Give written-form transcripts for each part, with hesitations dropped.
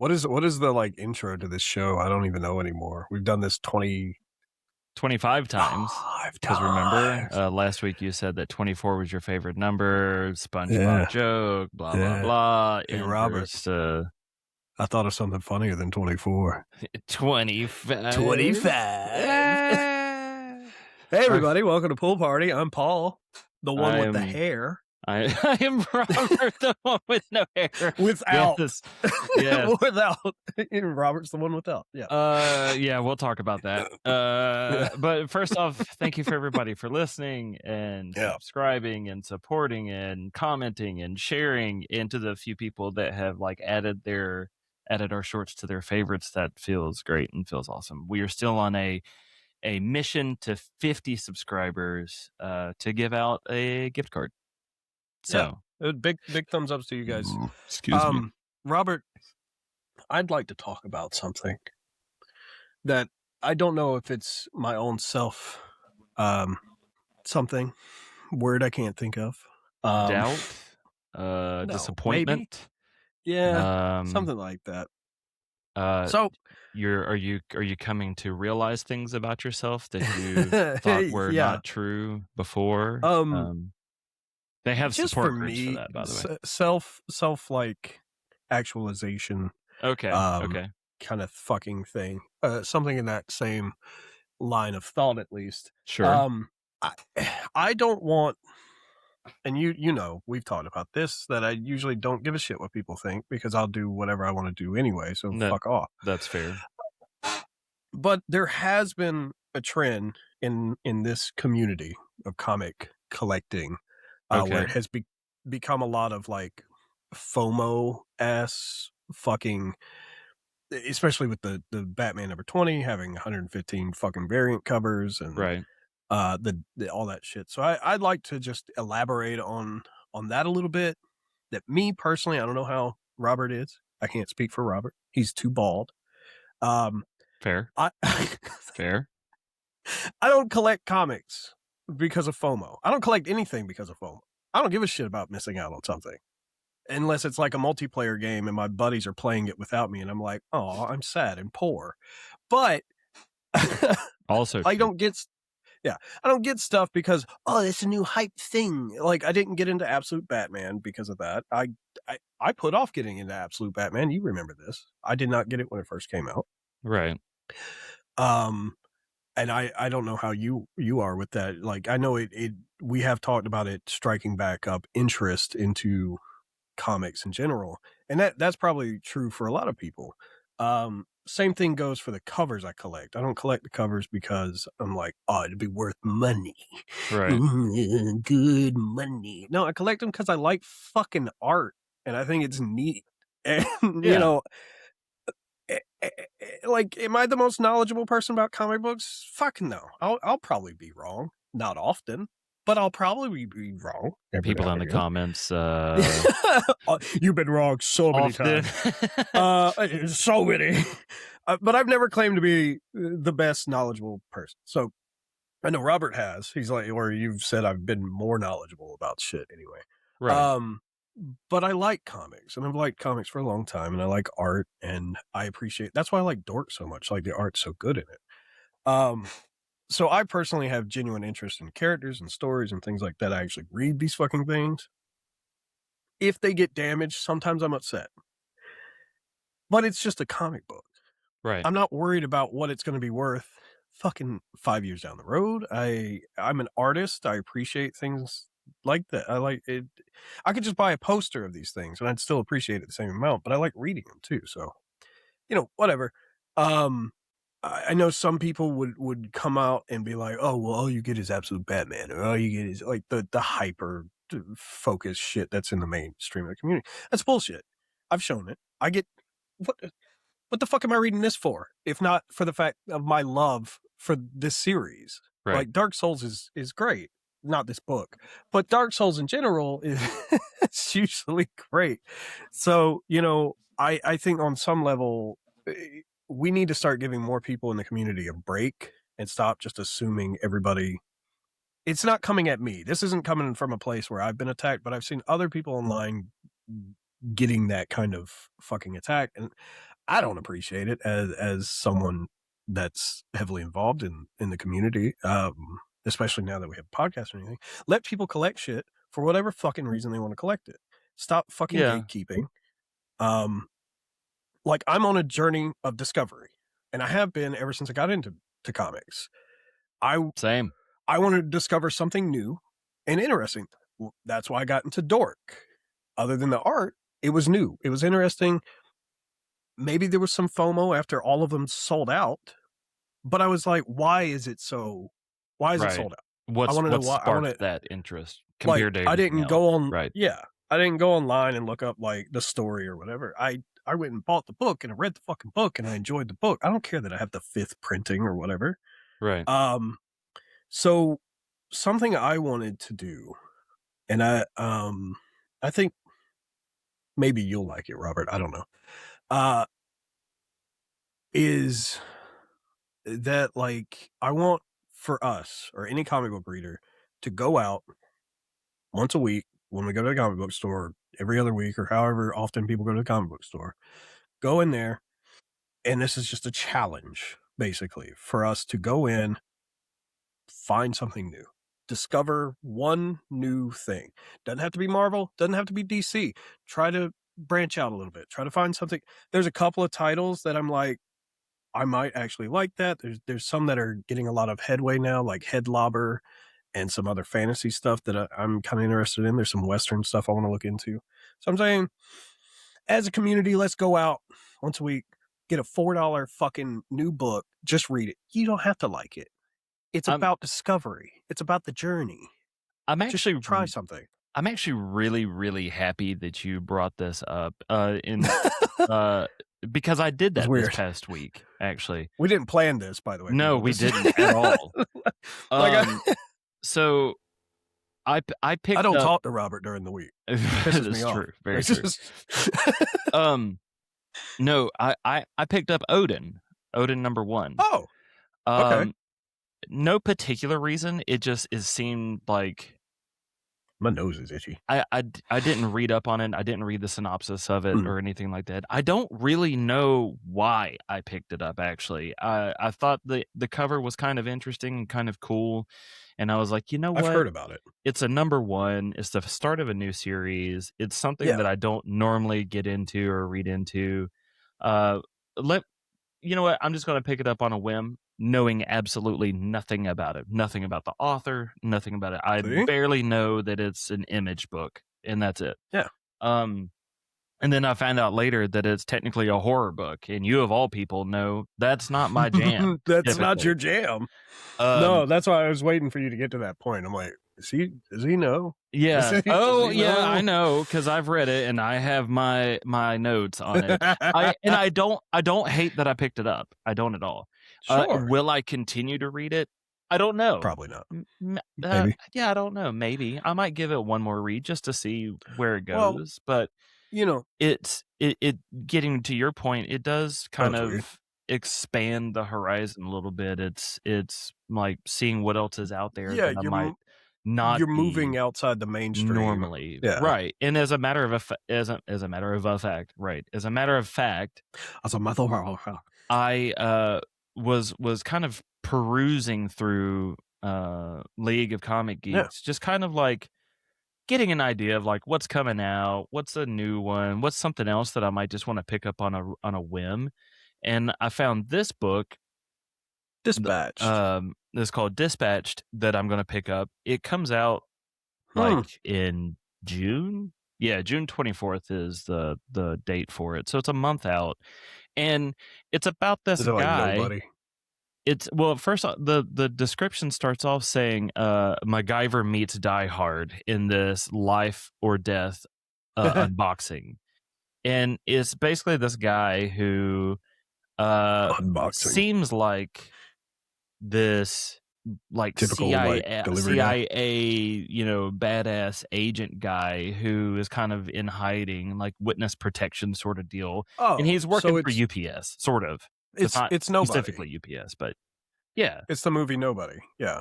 What is the like intro to this show? I don't even know anymore. We've done this 25 times. 5 Because remember, times. last week you said that 24 was your favorite number, SpongeBob Yeah. joke, blah, blah, Yeah. blah. Hey, Robert. I thought of something funnier than 24. 25. 25. Hey, everybody. Welcome to Pool Party. I'm Paul, the one with the hair. I am Robert, the one with no hair. Without. Yes. Yes. Without. Robert's the one without. Yeah. Yeah, we'll talk about that. But first off, thank you for everybody for listening and subscribing and supporting and commenting and sharing, and to the few people that have like added our shorts to their favorites. That feels great and feels awesome. We are still on a mission to 50 subscribers to give out a gift card. So big thumbs ups to you guys. Excuse me, Robert. I'd like to talk about something that I don't know if it's my own self, something word I can't think of. Doubt, no, disappointment. Maybe. Yeah, something like that. So are you coming to realize things about yourself that you thought were not true before? They have just support for groups me, for that, by the way. Self like actualization. Okay. Kind of fucking thing. Something in that same line of thought, at least. Sure. I don't want, and you know, we've talked about this, that I usually don't give a shit what people think because I'll do whatever I want to do anyway. So fuck off. That's fair. But there has been a trend in this community of comic collecting, where it has become a lot of like FOMO ass fucking, especially with the Batman number 20 having 115 fucking variant covers and right. All that shit. So I'd like to just elaborate on that a little bit. That me personally, I don't know how Robert is. I can't speak for Robert. He's too bald. Fair. Fair. I don't collect comics because of FOMO. I don't collect anything because of FOMO. I don't give a shit about missing out on something. Unless it's like a multiplayer game and my buddies are playing it without me and I'm like, oh, I'm sad and poor. But also I don't get stuff because, oh, it's a new hype thing. Like, I didn't get into Absolute Batman because of that. I put off getting into Absolute Batman. You remember this. I did not get it when it first came out. Right. And I don't know how you are with that. Like, I know we have talked about it striking back up interest into comics in general. And that's probably true for a lot of people. Same thing goes for the covers I collect. I don't collect the covers because I'm like, oh, it'd be worth money. Right. Good money. No, I collect them because I like fucking art and I think it's neat. And, you know, like, am I the most knowledgeable person about comic books? Fuck no. I'll probably be wrong. Not often. But I'll probably be wrong. People in the comments. You've been wrong so many times. So many. But I've never claimed to be the best knowledgeable person. So I know Robert has. He's like, or you've said I've been more knowledgeable about shit anyway. Right. But I like comics, and I've liked comics for a long time, and I like art, and I appreciate. That's why I like Dork so much. Like, the art's so good in it. So I personally have genuine interest in characters and stories and things like that. I actually read these fucking things. If they get damaged, sometimes I'm upset. But it's just a comic book. Right. I'm not worried about what it's going to be worth fucking 5 years down the road. I'm an artist. I appreciate things like that. I like it. I could just buy a poster of these things and I'd still appreciate it the same amount, but I like reading them too. So, whatever. I know some people would come out and be like, oh, well, all you get is Absolute Batman, or all you get is like the hyper focused shit that's in the mainstream of the community. That's bullshit. I've shown it. I get what the fuck am I reading this for? If not for the fact of my love for this series. Right. Like, Dark Souls is great. Not this book, but Dark Souls in general is it's usually great. So, I think on some level, we need to start giving more people in the community a break and stop just assuming everybody. It's not coming at me. This isn't coming from a place where I've been attacked, but I've seen other people online getting that kind of fucking attack. And I don't appreciate it as someone that's heavily involved in the community, especially now that we have podcasts or anything. Let people collect shit for whatever fucking reason they want to collect it. Stop fucking Yeah. gatekeeping. Um, like I'm on a journey of discovery, and I have been ever since I got into comics. I Same. I wanted to discover something new and interesting. That's why I got into Dork. Other than the art, it was new. It was interesting. Maybe there was some FOMO after all of them sold out, but I was like, why is it so? Why is it Right. sold out? I What's want to know what why. I want to sparked that interest like. compared to I everything didn't else? go on. Right. Yeah, I didn't go online and look up like the story or whatever. I went and bought the book and I read the fucking book and I enjoyed the book. I don't care that I have the 5th printing or whatever. Right. So something I wanted to do, and I think maybe you'll like it, Robert. I don't know. Is that like I want for us or any comic book reader to go out once a week when we go to the comic book store, every other week or however often people go to the comic book store, go in there, and this is just a challenge basically for us to go in, find something new, discover one new thing. Doesn't have to be Marvel, doesn't have to be DC. Try to branch out a little bit, try to find something. There's a couple of titles that I'm like, I might actually like that. There's some that are getting a lot of headway now, like Headlobber and some other fantasy stuff that I'm kind of interested in. There's some Western stuff I want to look into. So I'm saying, as a community, let's go out once a week, get a $4 fucking new book, just read it. You don't have to like it. It's I'm about discovery. It's about the journey. I'm Just actually try something. I'm actually really, really happy that you brought this up. Because I did It's that this weird. past week, actually. We didn't plan this, by the way, No, people. we This is didn't at all. like So I I picked don't up talk to Robert during the week. Pisses me That's off. true. Very It's true. just No, I picked up Odin number 1. Oh, okay. Um, no particular reason. It seemed like My nose is itchy. I didn't read up on it. I didn't read the synopsis of it or anything like that. I don't really know why I picked it up, actually. I thought the cover was kind of interesting and kind of cool, and I was like, you know I've what? heard about it. It's a number 1. It's the start of a new series. It's something Yeah. that I don't normally get into or read into. Uh, let You know what? I'm just going to pick it up on a whim, knowing absolutely nothing about it, nothing about the author, nothing about it. I See? barely know that it's an Image book, and that's it. Yeah. Um, and then I found out later that it's technically a horror book, and you of all people know that's not my jam. That's not typically. your jam. Um, No, that's why I was waiting for you to get to that point. I'm like, does he know? Yeah. Does Oh, he yeah. know? I know because I've read it and I have my notes on it. I don't hate that I picked it up. I don't at all. Sure. Will I continue to read it? I don't know. Probably not. Maybe. Yeah, I don't know. Maybe I might give it one more read just to see where it Well, goes. But you know, it getting to your point, it does kind it's weird. of expand the horizon a little bit. It's like seeing what else is out there Yeah, that I might not you're be moving outside the mainstream. normally. Yeah. Right. And as a matter of as a matter of a fact, right. As a matter of fact, As a matter of I was kind of perusing through League of Comic yeah. Geeks, just kind of like getting an idea of like what's coming out, what's a new one, what's something else that I might just want to pick up on a whim. And I found this book, Dispatched. it's called Dispatched, that I'm going to pick up. It comes out like in June. Yeah, June 24th is the date for it. So it's a month out. And it's about this Is it like guy. Nobody? It's well, first the description starts off saying MacGyver meets Die Hard in this life or death unboxing. And it's basically this guy who Unboxing. seems like this like Typical CIA, like delivery guy. badass agent guy who is kind of in hiding, like witness protection sort of deal. And he's working for UPS, sort of. It's not it's Nobody. specifically UPS, but yeah. It's the movie Nobody. Yeah.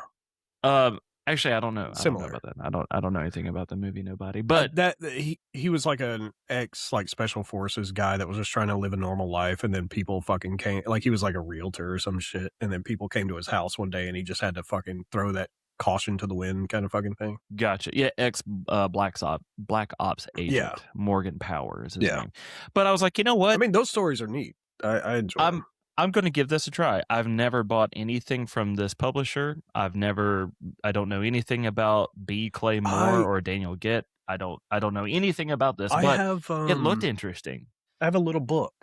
Actually, I don't know. I don't know Similar. about that. I don't know anything about the movie Nobody, but That he was like an ex like special forces guy that was just trying to live a normal life, and then people fucking came like he was like a realtor or some shit, and then people came to his house one day, and he just had to fucking throw that caution to the wind kind of fucking thing. gotcha. Yeah, ex Black Ops Yeah, agent Morgan Power is his yeah. name. But I was like, you know I what? mean, those stories are neat. I enjoy them. I'm going to give this a try. I've never bought anything from this publisher. I don't know anything about B. Clay Moore I or Daniel Gitt. I don't know anything about this, I but have it looked interesting. I have a little book.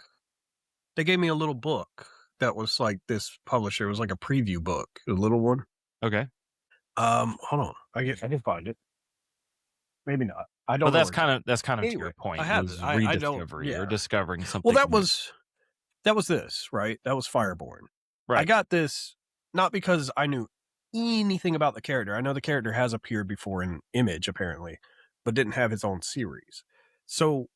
They gave me a little book that was like this publisher. It was like a preview book, a little one. Okay. Hold on. I can find it. Maybe not. I But don't know where it's at. that's kind of to Anyway, your I point have it. was I don't. rediscovery or Yeah. discovering Well, something new. that was this, right? That was Fireborn. I Right. got this not because I knew anything about the character. I know the character has appeared before in Image, apparently, but didn't have his own series. So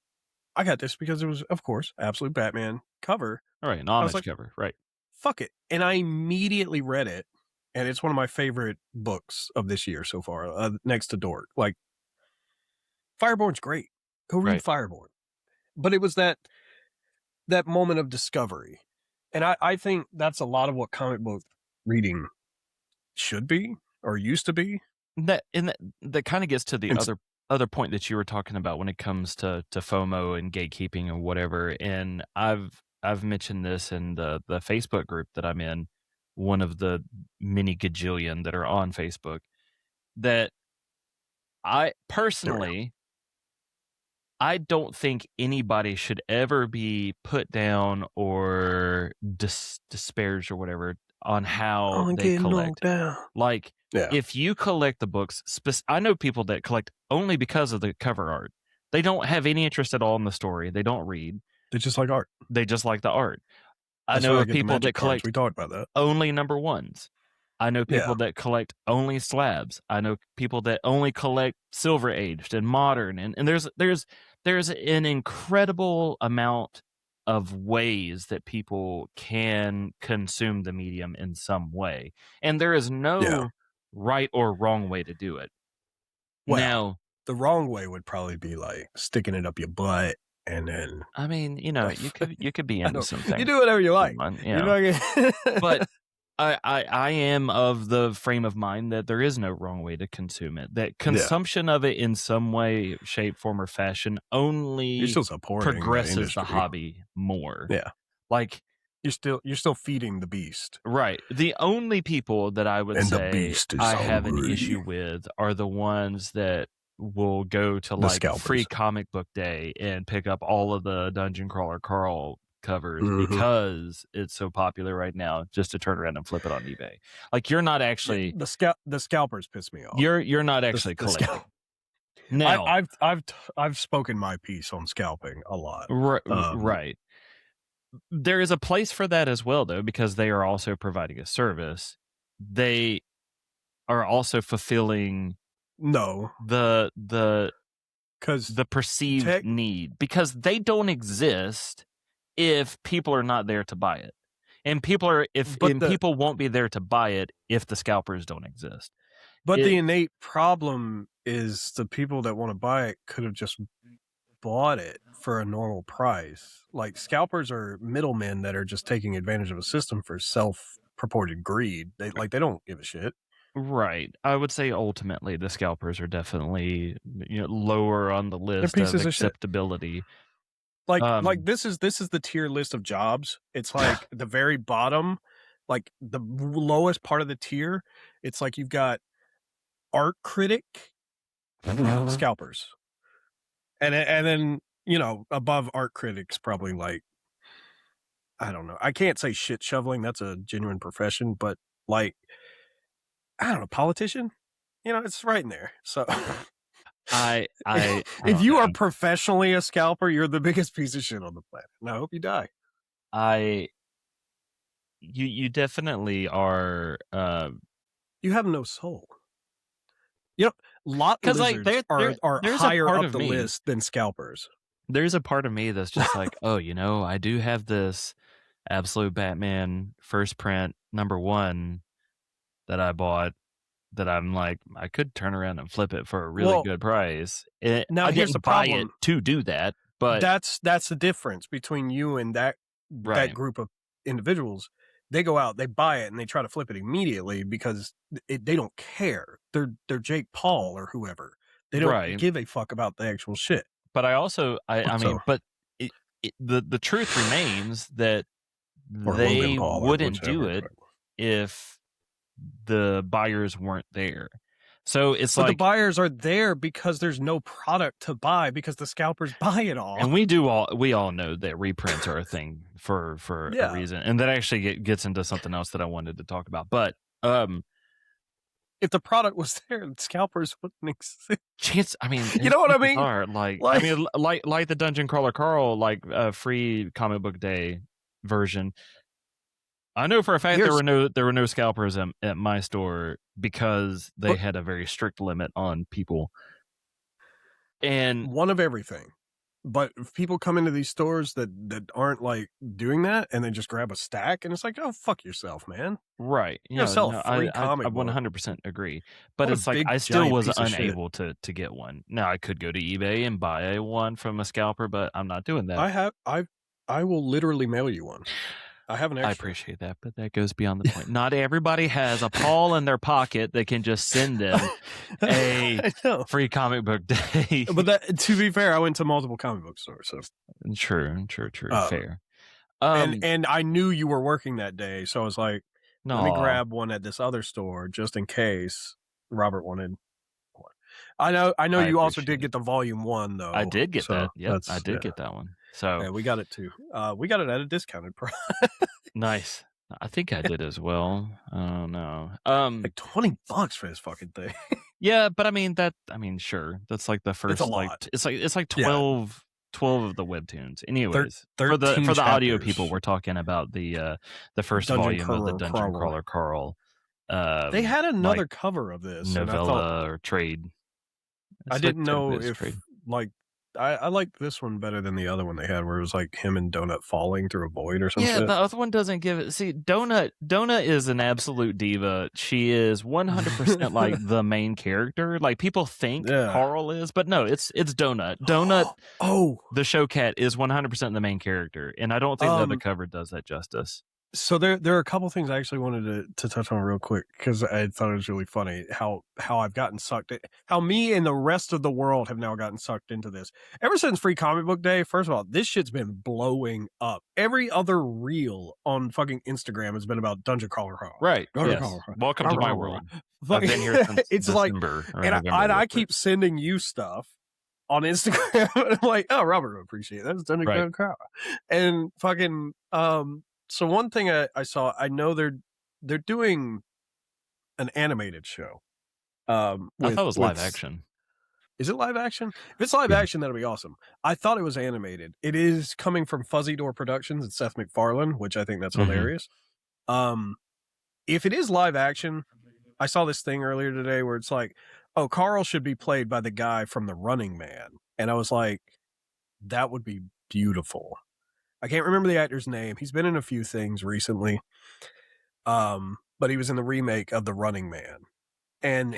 I got this because it was, of course, absolute Batman cover. All right, an I was homage like, cover. Right. fuck it. And I immediately read it. And it's one of my favorite books of this year so far, next to Dork. Like, Fireborn's great. Go read Right. Fireborn. But it was that moment of discovery. And I think that's a lot of what comic book reading should be or used to be. That kind of gets to the And other point that you were talking about when it comes to FOMO and gatekeeping and whatever. And I've mentioned this in the Facebook group that I'm in, one of the many gajillion that are on Facebook, that I there we go. personally I don't think anybody should ever be put down or disparaged or whatever on how I'm they getting collect. knocked down. Like, Yeah. if you collect the books, I know people that collect only because of the cover art. They don't have any interest at all in the story. They don't read. They just like art. They just like the art. I That's know why I of get the people that magic cards. collect We talked about that. only number ones. I know Yeah. people that collect only slabs. I know people that only collect silver aged and modern. And there's an incredible amount of ways that people can consume the medium in some way. And there is Yeah. no right or wrong way to do it. Well, Now, the wrong way would probably be like sticking it up your butt and then I mean, you know, you could be I into don't, some you things. do whatever you like. You You know. know, But I am of the frame of mind that there is no wrong way to consume it. That yeah. consumption of it in some way, shape, form, or fashion You're only still supporting that progresses the industry. hobby more. Yeah. Like, You're still feeding the beast. right. The only people that I would And the say beast is I have an hungry. issue with are the ones that will go to The like scalpers. free comic book day and pick up all of the Dungeon Crawler Carl covers Mhm. because it's so popular right now, just to turn around and flip it on eBay. Like, you're not actually The scalpers piss me off. you're not actually The collecting. Now, I've spoken my piece on scalping a lot. right. There is a place for that as well, though, because they are also providing a service. They are also fulfilling No, the because perceived need, because they don't exist if people are not there to buy it. And people won't be there to buy it if the scalpers don't exist. the innate problem is the people that want to buy it could have just bought it for a normal price. Like, scalpers are middlemen that are just taking advantage of a system for self-purported greed. They don't give a shit. Right. I would say ultimately the scalpers are definitely, you know, lower on the list of pieces of shit. acceptability. Like this is the tier list of jobs. It's like the very bottom, like the lowest part of the tier. It's like you've got art critic, scalpers, and then, you know, above art critics probably like, I don't know. I can't say shit shoveling. That's a genuine profession, but like, I don't know, politician. You know, it's right in there. So I if don't you know. are professionally a scalper, you're the biggest piece of shit on the planet. And I hope you die. You definitely are, You have no soul. You know, lot 'cause, like, lizards are there's a higher part up of the me list than scalpers. there's a part of me that's just like, "Oh, you know, I do have this Absolute Batman first print number 1 that I bought, that I'm like, I could turn around and flip it for a really good price. Now I here's the didn't buy it problem. to do that, but That's the difference between you and that right. group of individuals. They go out, they buy it, and they try to flip it immediately because they don't care. They're Jake Paul or whoever. They don't Right. give a fuck about the actual shit. But I also, I So, mean, but the truth remains that or Logan they Paul or wouldn't do whichever. it if the buyers weren't there. So it's But the like, buyers are there because there's no product to buy because the scalpers buy it all. and we all know that reprints are a thing for a Yeah. reason, and that actually gets into something else that I wanted to talk about. But If the product was there, scalpers wouldn't exist. chance, I mean, You know what I mean? are like I mean, like the Dungeon Crawler Carl, like free comic book day version. I know for a fact there were no scalpers at my store because they had a very strict limit on people. And one of everything. But if people come into these stores that aren't like doing that and they just grab a stack and it's like, oh, fuck yourself, man. Right. You're gonna sell a free comic I book. 100% agree. But What it's like I still was unable to get one. Now I could go to eBay and buy one from a scalper, but I'm not doing that. I will literally mail you one. I have an extra. I appreciate that, but that goes beyond the point. Not everybody has a Paul in their pocket that can just send them a free comic book day. But that, to be fair, I went to multiple comic book stores. So true, fair. And I knew you were working that day, so I was like, let me grab one at this other store just in case Robert wanted one. I know you also did get the volume 1 though. I did get that. Yeah, I did get that one. So yeah, we got it too. We got it at a discounted price. Nice. I think I did as well. I don't know. Like $20 for this fucking thing. Yeah, but I mean sure. That's like the first it's like 12 of the webtoons. Anyways, for the audio people, we're talking about the first volume of the Dungeon Crawler Carl. They had another cover of this novella or trade. I didn't know if like I like this one better than the other one they had where it was like him and Donut falling through a void or something. Yeah, the other one doesn't give it. See, Donut is an absolute diva. She is 100% like the main character. Like people think Carl is, but no, it's Donut. Donut, the show cat is 100% the main character, and I don't think the other cover does that justice. So there are a couple things I actually wanted to touch on real quick because I thought it was really funny how I've gotten sucked in, how me and the rest of the world have now gotten sucked into this. Ever since Free Comic Book Day, first of all, this shit's been blowing up. Every other reel on fucking Instagram has been about Dungeon Crawler Carl. Right. Yes. Welcome to my world. I've been here since it's December. Like, and I keep sending you stuff on Instagram. And I'm like, oh, Robert would appreciate that. That's Dungeon Crawler Carl. And fucking so one thing I saw, I know they're doing an animated show. I thought it was live action. Is it live action? If it's live action, that'll be awesome. I thought it was animated. It is coming from Fuzzy Door Productions and Seth MacFarlane, which I think that's hilarious. If it is live action, I saw this thing earlier today where it's like, oh, Carl should be played by the guy from The Running Man. And I was like, that would be beautiful. I can't remember the actor's name. He's been in a few things recently. But he was in the remake of The Running Man. And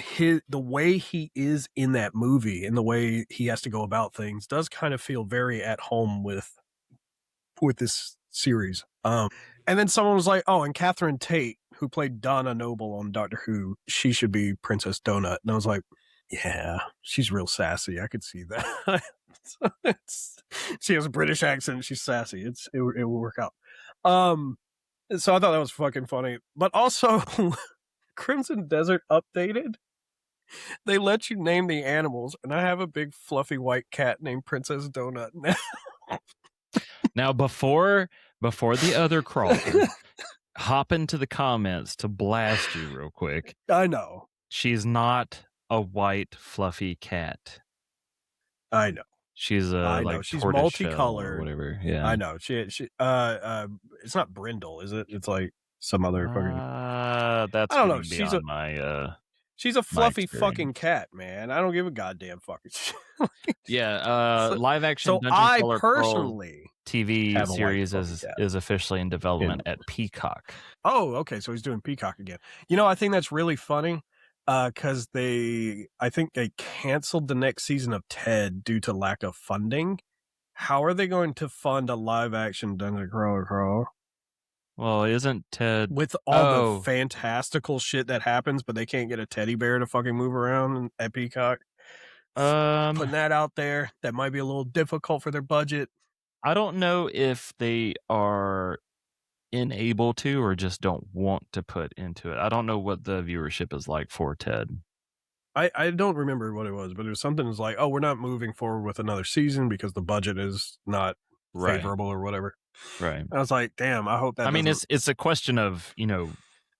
the way he is in that movie and the way he has to go about things does kind of feel very at home with this series. And then someone was like, oh, and Catherine Tate, who played Donna Noble on Doctor Who, she should be Princess Donut. And I was like, yeah, she's real sassy. I could see that. She has a British accent. She's sassy. It will work out. So I thought that was fucking funny. But also, Crimson Desert updated. They let you name the animals, and I have a big fluffy white cat named Princess Donut now. Now, before the other crawler hop into the comments to blast you real quick. I know. She's not a white fluffy cat. I know. She's she's multicolored or whatever. Yeah. I know. She it's not Brindle, is it? It's like some other fucking that's I don't know. She's a fluffy fucking cat, man. I don't give a goddamn fucking shit. Live action so Dungeon I personally TV series is officially in development at Peacock. Oh, okay. So he's doing Peacock again. You know, I think that's really funny. Because I think they canceled the next season of Ted due to lack of funding. How are they going to fund a live action Dungeon Crawler Well, isn't Ted with all the fantastical shit that happens, but they can't get a teddy bear to fucking move around at Peacock? Putting that out there, that might be a little difficult for their budget. I don't know if they are unable to or just don't want to put into it. I don't know what the viewership is like for Ted. I don't remember what it was, but it was something that's like, oh, we're not moving forward with another season because the budget is not favorable or whatever. Right. And I was like, damn, I hope that. I mean, it's a question of,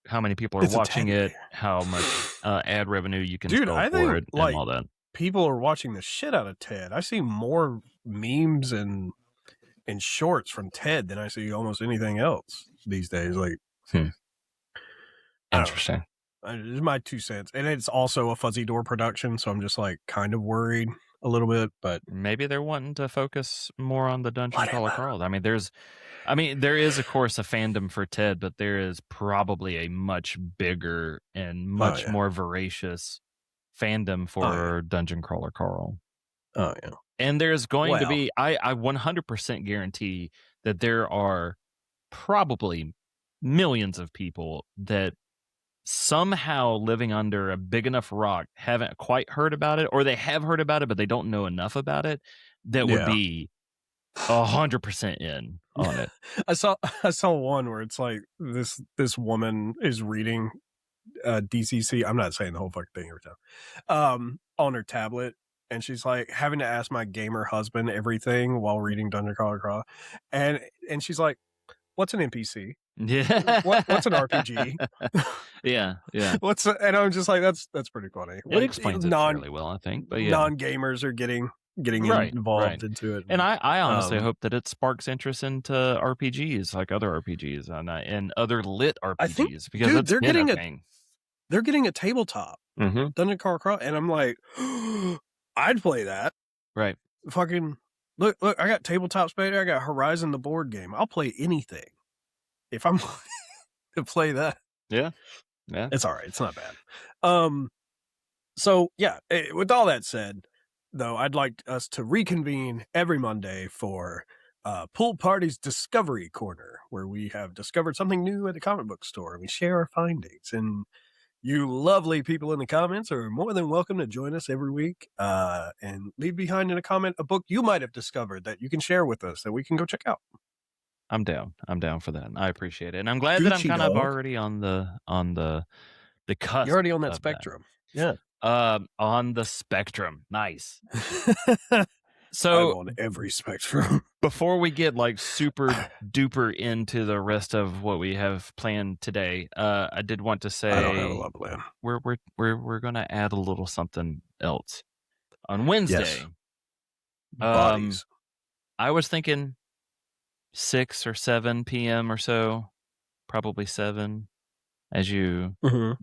how many people are watching it, how much ad revenue you can sell for it, and all that. People are watching the shit out of Ted. I see more memes and shorts from Ted than I see almost anything else these days. Like, interesting. It's my 2 cents, and it's also a Fuzzy Door production, so I'm just like kind of worried a little bit. But maybe they're wanting to focus more on the Dungeon Crawler Crawl. I mean, there is of course a fandom for Ted, but there is probably a much bigger and much more voracious fandom for Dungeon Crawler Carl. Oh yeah. And there's going to be, I 100% guarantee that there are probably millions of people that somehow living under a big enough rock haven't quite heard about it, or they have heard about it, but they don't know enough about it, that would be 100% in on it. I saw one where it's like this woman is reading DCC. I'm not saying the whole fucking thing every time. On her tablet, and she's like having to ask my gamer husband everything while reading Dungeon Crawler, and she's like, "What's an NPC? Yeah, what's an RPG? yeah. And I'm just like, that's pretty funny. It explains it fairly well, I think. But non-gamers are getting involved into it, and I honestly hope that it sparks interest into RPGs, like other RPGs and other lit RPGs, because they're getting a tabletop Dungeon Crawler, and I'm like, I'd play that. Right. Fucking look, I got tabletop space. I got Horizon the board game. I'll play anything if I'm to play that. Yeah. It's all right. It's not bad. So yeah, with all that said, though, I'd like us to reconvene every Monday for PullParty's Discovery Corner, where we have discovered something new at the comic book store and we share our findings. And you lovely people in the comments are more than welcome to join us every week and leave behind in a comment a book you might have discovered that you can share with us that we can go check out. I'm down for that. I appreciate it, and I'm glad that I'm kind of already on the cusp. You're already on that spectrum. That. Yeah. On the spectrum. Nice. So I'm on every spectrum. Before we get like super duper into the rest of what we have planned today, I did want to say I don't have a lot planned. We're gonna add a little something else on Wednesday. Yes. Bodies. I was thinking 6 or 7 p.m. or so, probably 7, as you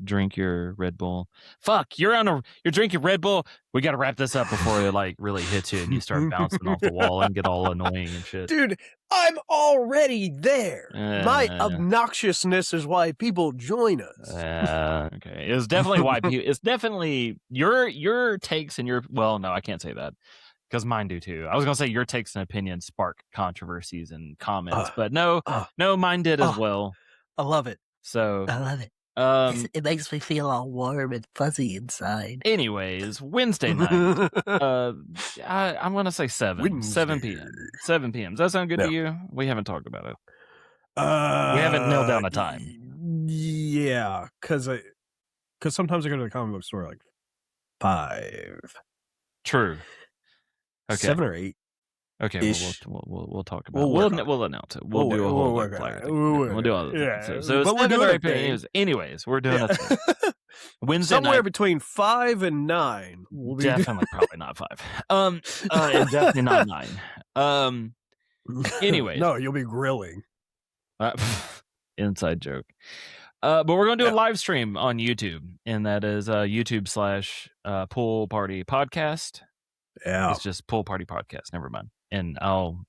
drink your Red Bull. Fuck, you're drinking Red Bull. We got to wrap this up before it like really hits you and you start bouncing off the wall and get all annoying and shit. Dude, I'm already there. My obnoxiousness is why people join us. Okay, it's definitely why people. It's definitely your takes and no, I can't say that. Because mine do too. I was gonna say your takes and opinions spark controversies and comments, but no, mine did as well. I love it. So I love it. It makes me feel all warm and fuzzy inside. Anyways, Wednesday night. I'm gonna say 7 p.m. 7 p.m. Does that sound good to you? We haven't talked about it. We haven't nailed down a time. Yeah, because sometimes I go to the comic book store like 5. True. Okay. 7 or 8. Okay, we'll talk about it. We'll announce it. We'll do a whole flyer thing. We'll do all the things. So but we're doing it. Anyways, we're doing it. Wednesday somewhere night, between 5 and 9. Definitely, probably not 5. And definitely not 9. Anyways, no, you'll be grilling. Inside joke. But we're going to do a live stream on YouTube, and that is YouTube/PullParty Podcast. Yeah, it's just PullParty Podcast. Never mind. And we'll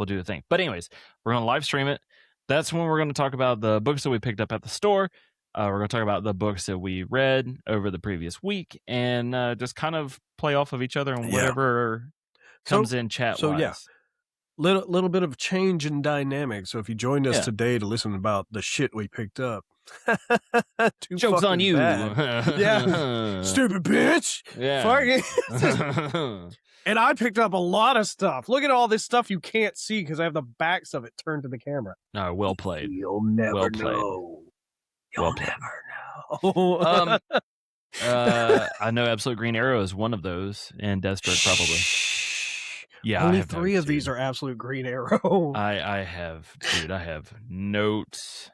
do a thing. But anyways, we're going to live stream it. That's when we're going to talk about the books that we picked up at the store. We're going to talk about the books that we read over the previous week and just kind of play off of each other and whatever comes in chat wise. Yeah. Little bit of change in dynamic. So if you joined us today to listen about the shit we picked up, joke's on you. Yeah, stupid bitch. Yeah. Fucking. And I picked up a lot of stuff. Look at all this stuff you can't see because I have the backs of it turned to the camera. No, well played. You'll never know. You'll never know. I know Absolute Green Arrow is one of those, and Deathstroke probably. Yeah, only 3 of these are Absolute Green Arrow. I have notes.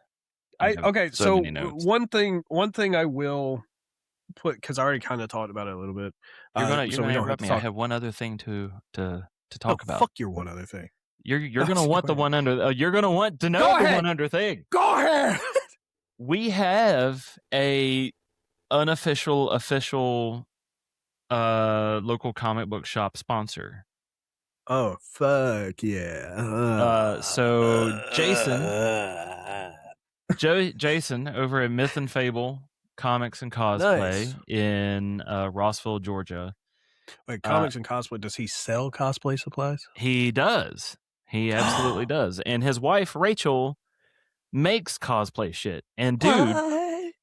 Okay, so one thing I will put, because I already kind of talked about it a little bit. You're gonna interrupt me. I have one other thing to talk about. Fuck your one other thing. You're gonna want the one under. You're gonna want to know the one under thing. Go ahead. We have a unofficial, official, local comic book shop sponsor. Oh fuck yeah! So Jason over at Myth and Fable Comics and Cosplay in Rossville, Georgia. Wait, comics and cosplay? Does he sell cosplay supplies? He does. He absolutely does. And his wife Rachel makes cosplay shit. And dude,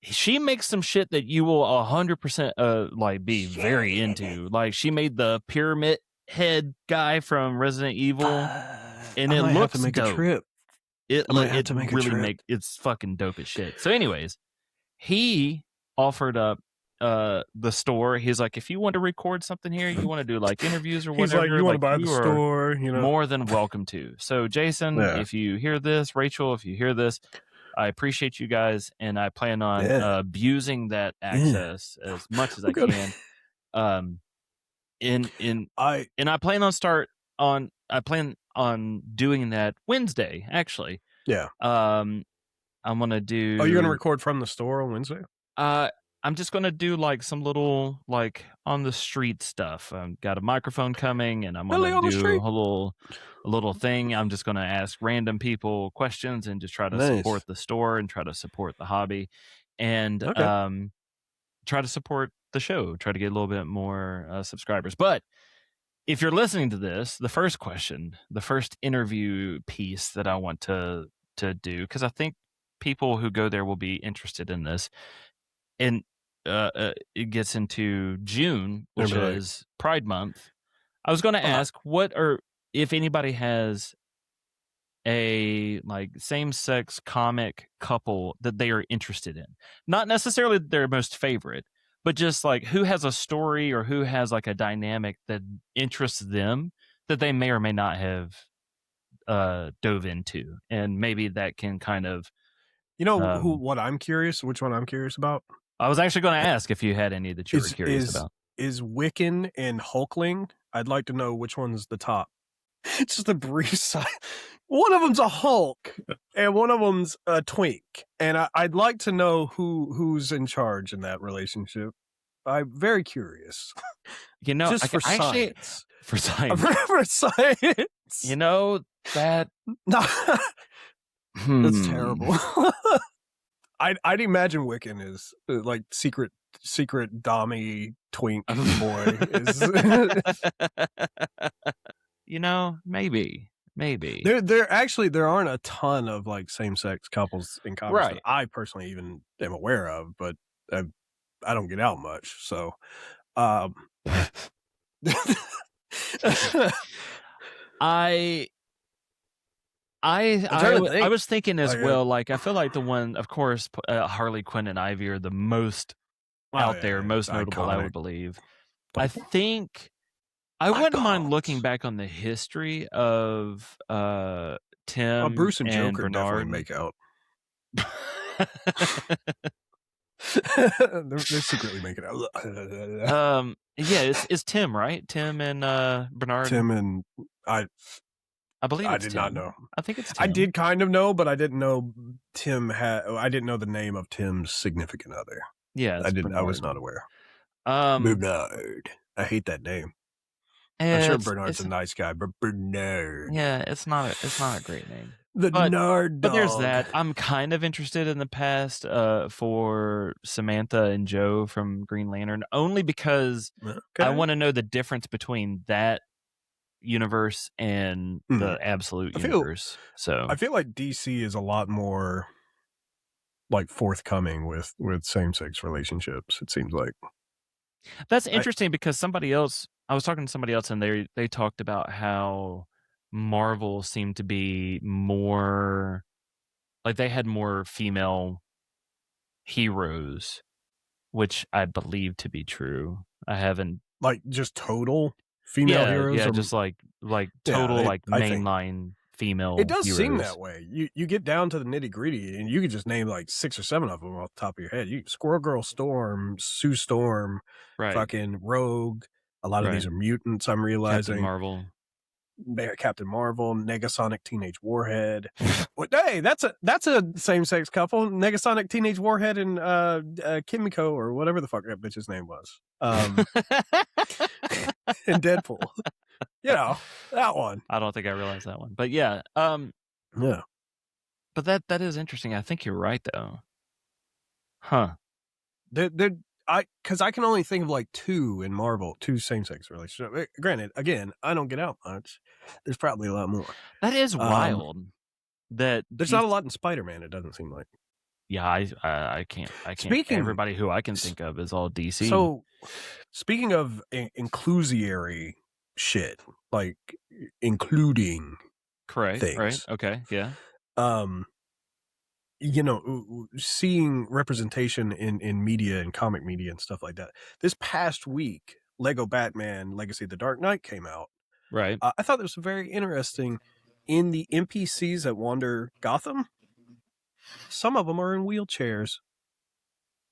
she makes some shit that you will 100% like be very into. Like she made the pyramid head guy from Resident Evil, and it looks to make dope. A trip. It's fucking dope as shit. So, anyways, he offered up the store. He's like, if you want to record something here, you want to do like interviews or whatever, he's like, you want to buy the store, you know, more than welcome to. So, Jason, if you hear this, Rachel, if you hear this, I appreciate you guys, and I plan on abusing that access as much as I can. I plan on doing that Wednesday, actually. Yeah. I'm gonna do. Oh, you're gonna record from the store on Wednesday? I'm just gonna do like some little like on the street stuff. Got a microphone coming, and I'm gonna do a little thing. I'm just gonna ask random people questions and just try to support the store and try to support the hobby, and try to support the show. Try to get a little bit more subscribers. But if you're listening to this, the first question, the first interview piece that I want to do, because I think people who go there will be interested in this, and it gets into June, which is Pride Month. I was going to ask if anybody has a like same-sex comic couple that they are interested in, not necessarily their most favorite, but just like who has a story or who has like a dynamic that interests them that they may or may not have dove into, and maybe that can kind of, you know, which one I'm curious about. I was actually going to ask if you had any that you were curious about. Is Wiccan and Hulkling? I'd like to know which one's the top. Just a brief side. One of them's a Hulk, and one of them's a twink, and I'd like to know who's in charge in that relationship. I'm very curious. You know, just for science. For science. For science. You know that. That's terrible. I'd imagine Wiccan is like secret dommy twink boy. You know, maybe. There aren't a ton of like same-sex couples in comics that I personally even am aware of, but I don't get out much, so I was thinking as well, like I feel like the one, of course, Harley Quinn and Ivy are the most out there, most notable, iconic. I would believe. I think I wouldn't mind looking back on the history of Tim, Bruce and Joker Bernard. Definitely make out. they're secretly making out. Yeah, it's Tim, right? Tim and Bernard. Tim and I believe it's I did Tim. not know. I think it's Tim. I did kind of know, but I didn't know I didn't know the name of Tim's significant other. Yeah, I was not aware. Bernard. I hate that name. I'm sure Bernard's a nice guy, but Bernard. Yeah, it's not a great name. The nerd But there's dog. that. I'm kind of interested in the past for Samantha and Joe from Green Lantern, only because I want to know the difference between that universe and the absolute universe. I feel like DC is a lot more like forthcoming with same-sex relationships, it seems like. That's interesting because I was talking to somebody else and they talked about how Marvel seemed to be more like they had more female heroes, which I believe to be true. I haven't like just total female heroes. Yeah, just like total mainline female. It does heroes. seem that way. You get down to the nitty gritty, and you could just name like 6 or 7 of them off the top of your head. Squirrel Girl Storm, Sue Storm, fucking Rogue. A lot of these are mutants. I'm realizing. Captain Marvel, Negasonic Teenage Warhead. Hey, that's a same-sex couple. Negasonic Teenage Warhead and Kimiko or whatever the fuck that bitch's name was. In Deadpool. You know, that one. I don't think I realized that one. But yeah. Yeah. But that is interesting. I think you're right though. Huh. Because I can only think of like 2 in Marvel, 2 same-sex relationships. Granted, again, I don't get out much. There's probably a lot more. That is wild. That there's not a lot in Spider-Man. It doesn't seem like. Yeah, I can't. Everybody who I can think of is all DC. So, speaking of inclusionary shit, like including things, right? Okay, yeah. You know, seeing representation in media and comic media and stuff like that. This past week, Lego Batman Legacy of the Dark Knight came out. Right. I thought this was very interesting. In the NPCs that wander Gotham, some of them are in wheelchairs.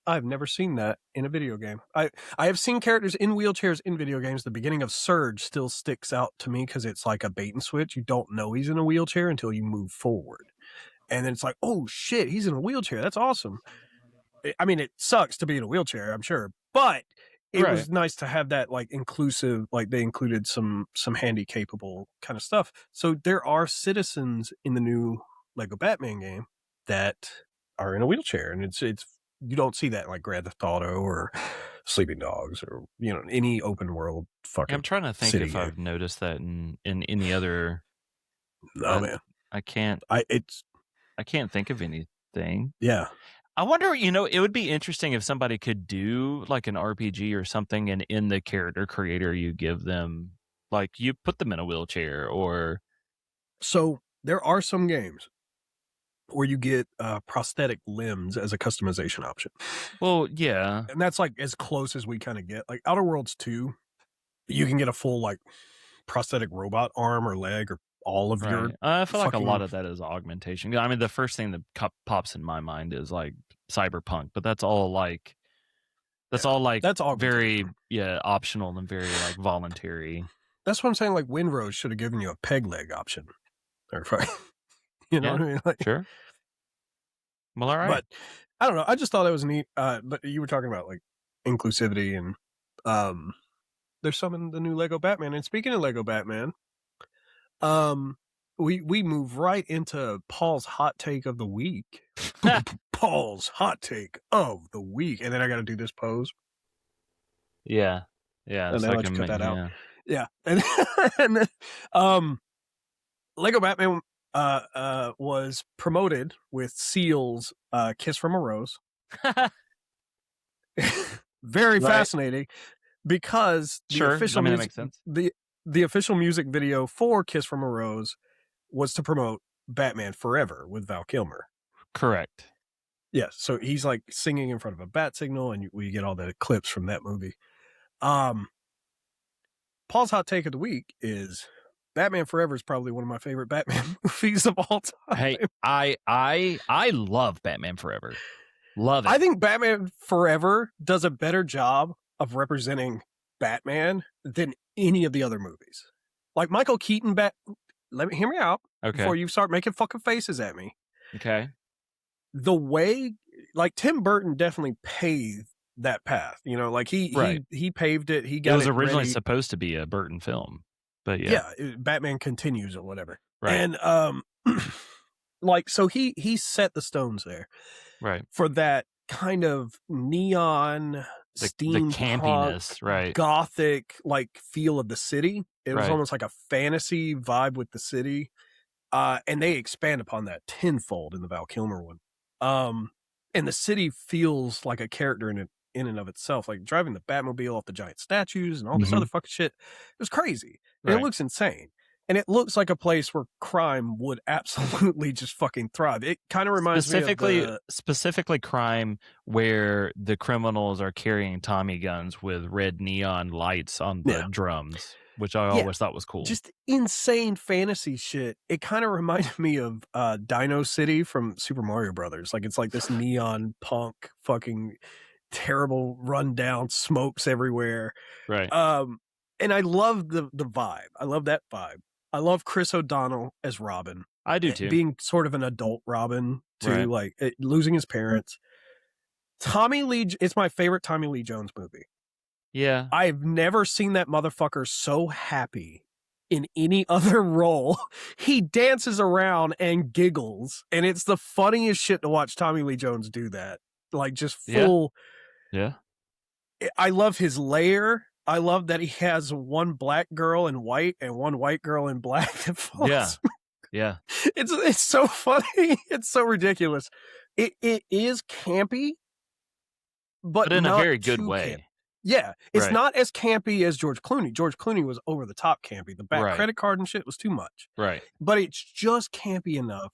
I've never seen that in a video game. I have seen characters in wheelchairs in video games. The beginning of Surge still sticks out to me because it's like a bait and switch. You don't know he's in a wheelchair until you move forward. And then it's like, oh shit, he's in a wheelchair. That's awesome. I mean, it sucks to be in a wheelchair, I'm sure, but it was nice to have that like inclusive, like they included some handy capable kind of stuff. So there are citizens in the new Lego Batman game that are in a wheelchair, and it's you don't see that in like Grand Theft Auto or Sleeping Dogs or any open world fucking. I'm trying to think if I've noticed that in any other. No, man, I can't. I can't think of anything. Yeah. I wonder, it would be interesting if somebody could do like an RPG or something, and in the character creator, you give them, like, you put them in a wheelchair or. So there are some games where you get prosthetic limbs as a customization option. Well, yeah. And that's like as close as we kind of get. Like Outer Worlds 2, you can get a full like prosthetic robot arm or leg or all of your. I feel like a lot of that is augmentation. I mean, the first thing that pops in my mind is like Cyberpunk, but that's all like that's very optional and very like voluntary. That's what I'm saying. Like Windrose should have given you a peg leg option, or what I mean? Like, sure. Well, all right. But I don't know. I just thought it was neat. But you were talking about like inclusivity, and there's some in the new Lego Batman. And speaking of Lego Batman, we move right into Paul's hot take of the week. Paul's hot take of the week, and then I got to do this pose. Yeah, and then I cut that out. Yeah, and then Lego Batman was promoted with Seal's "Kiss from a Rose." Very fascinating, because the official that makes sense. The official music video for "Kiss from a Rose" was to promote Batman Forever with Val Kilmer. Correct. Yes, so he's like singing in front of a bat signal, and we get all the clips from that movie. Paul's hot take of the week is Batman Forever is probably one of my favorite Batman movies of all time. Hey, I love Batman Forever. Love it. I think Batman Forever does a better job of representing Batman than any of the other movies. Like Michael Keaton hear me out before you start making fucking faces at me. Okay. The way, like, Tim Burton definitely paved that path, like he paved it. He got it was originally ready. Supposed to be a Burton film, but yeah, Batman Continues or whatever. Right. And like, so he set the stones there right. for that kind of neon The steampunk campiness, right? gothic like feel of the city. It was Right. almost like a fantasy vibe with the city. And they expand upon that tenfold in the Val Kilmer one. And the city feels like a character in and of itself, like driving the Batmobile off the giant statues and all this other fucking shit. It was crazy. And Right. it looks insane. And it looks like a place where crime would absolutely just fucking thrive. It kind of reminds me of specifically crime where the criminals are carrying Tommy guns with red neon lights on the drums, which I always thought was cool. Just insane fantasy shit. It kind of reminded me of Dino City from Super Mario Brothers. Like, it's like this neon punk fucking terrible rundown, smokes everywhere. Right. And I love the vibe. I love that vibe. I love Chris O'Donnell as Robin. I do too. Being sort of an adult Robin too, Right. like losing his parents. Tommy Lee, it's my favorite Tommy Lee Jones movie. Yeah. I've never seen that motherfucker so happy in any other role. He dances around and giggles, and it's the funniest shit to watch Tommy Lee Jones do that. Like, just full. Yeah. I love his layer. I love that he has one black girl in white and one white girl in black. Yeah. It's so funny. It's so ridiculous. It is campy, but in a not very good too way. campy. Yeah, it's Right. not as campy as George Clooney. George Clooney was over the top campy. The back Right. credit card and shit was too much. Right. But it's just campy enough.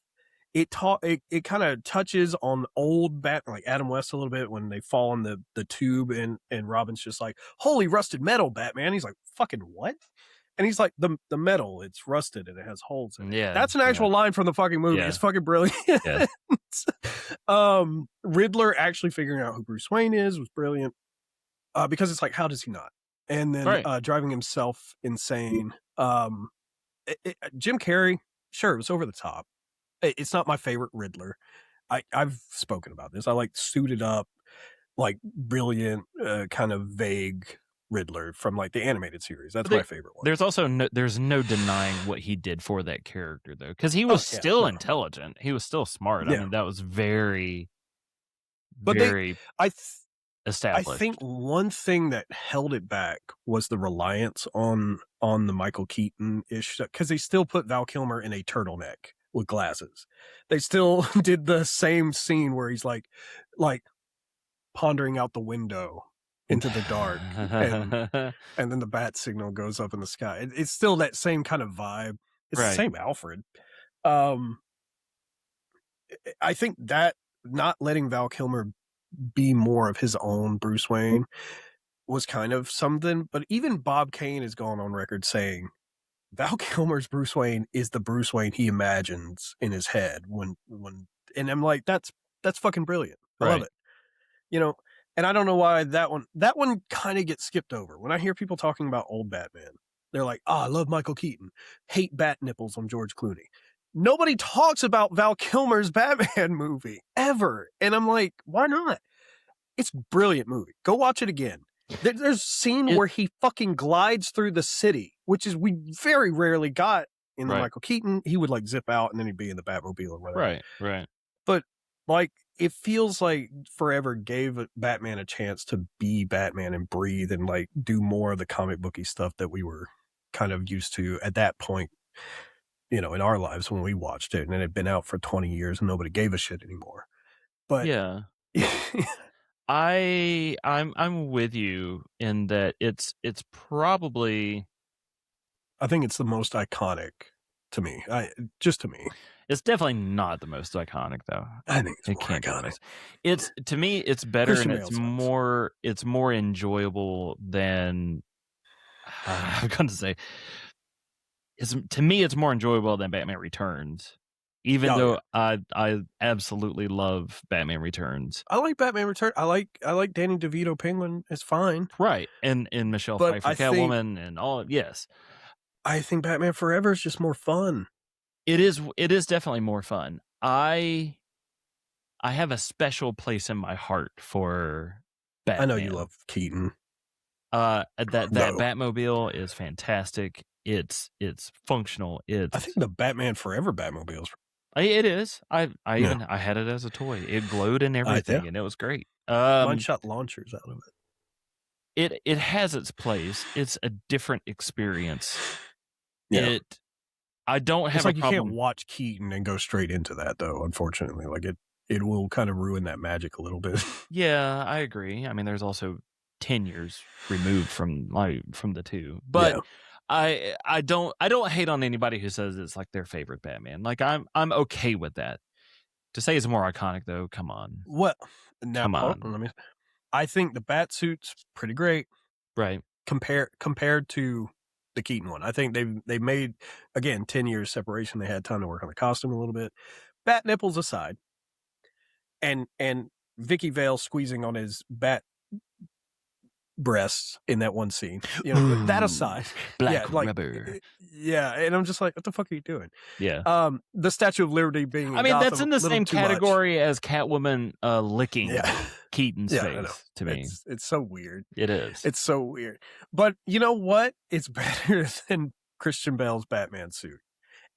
It kind of touches on old Batman, like Adam West a little bit when they fall in the tube and Robin's just like, "Holy rusted metal, Batman." He's like, "Fucking what?" And he's like, the metal, it's rusted and it has holes in it. Yeah. That's an actual line from the fucking movie. Yeah. It's fucking brilliant. Yeah. Riddler actually figuring out who Bruce Wayne is was brilliant. Because it's like, how does he not? And then driving himself insane. Jim Carrey, sure, it was over the top. It's not my favorite Riddler. I've spoken about this. I like suited up, like brilliant, kind of vague Riddler from like the animated series. That's my favorite one. There's also there's no denying what he did for that character though, because he was still intelligent. He was still smart. I mean, that was very established. I think one thing that held it back was the reliance on the Michael Keaton-ish, because they still put Val Kilmer in a turtleneck with glasses. They still did the same scene where he's like pondering out the window into the dark and then the bat signal goes up in the sky. It's still that same kind of vibe. It's the same Alfred. I think that not letting Val Kilmer be more of his own Bruce Wayne was kind of something, but even Bob Kane has gone on record saying Val Kilmer's Bruce Wayne is the Bruce Wayne he imagines in his head when and I'm like, that's fucking brilliant. I love it. You know, and I don't know why that one kind of gets skipped over. When I hear people talking about old Batman, they're like, "Oh, I love Michael Keaton. Hate bat nipples on George Clooney." Nobody talks about Val Kilmer's Batman movie ever. And I'm like, why not? It's a brilliant movie. Go watch it again. There's a scene where he fucking glides through the city, which is we very rarely got in the Michael Keaton. He would like zip out and then he'd be in the Batmobile or whatever. Right. But like, it feels like Forever gave Batman a chance to be Batman and breathe and like do more of the comic booky stuff that we were kind of used to at that point, you know, in our lives when we watched it, and it had been out for 20 years and nobody gave a shit anymore. But yeah. I'm with you in that it's probably, I think it's the most iconic to me. To me. It's definitely not the most iconic though. I think it's more iconic. It's to me it's better and it's more enjoyable than I'm going to say to me it's more enjoyable than Batman Returns. Even though I absolutely love Batman Returns. I like Batman Returns. I like Danny DeVito Penguin. It's fine. Right. And Michelle Pfeiffer Catwoman and all. Yes. I think Batman Forever is just more fun. It is definitely more fun. I have a special place in my heart for Batman. I know you love Keaton. That Batmobile is fantastic. It's functional. I think the Batman Forever Batmobile is It is. I had it as a toy. It glowed and everything, and it was great. Mine shot launchers out of it. It has its place. It's a different experience. Yeah. I don't have it's like a you problem. can't watch Keaton and go straight into that though, unfortunately. Like it will kind of ruin that magic a little bit. Yeah, I agree. I mean, there's also 10 years removed from the two. But I don't hate on anybody who says it's like their favorite Batman. Like I'm okay with that. To say it's more iconic though, come on. Well, now Come on. let me. I think the Batsuit's pretty great. Right. Compared to the Keaton one. I think they made, again, 10 years separation. They had time to work on the costume a little bit. Bat nipples aside, and Vicky Vale squeezing on his bat breasts in that one scene. You know, that aside, Black rubber. Yeah, and I'm just like, what the fuck are you doing? Yeah. The Statue of Liberty being. I mean, that's in the same category as Catwoman licking Keaton's face. To me, it's so weird. It is. It's so weird. But you know what? It's better than Christian Bale's Batman suit.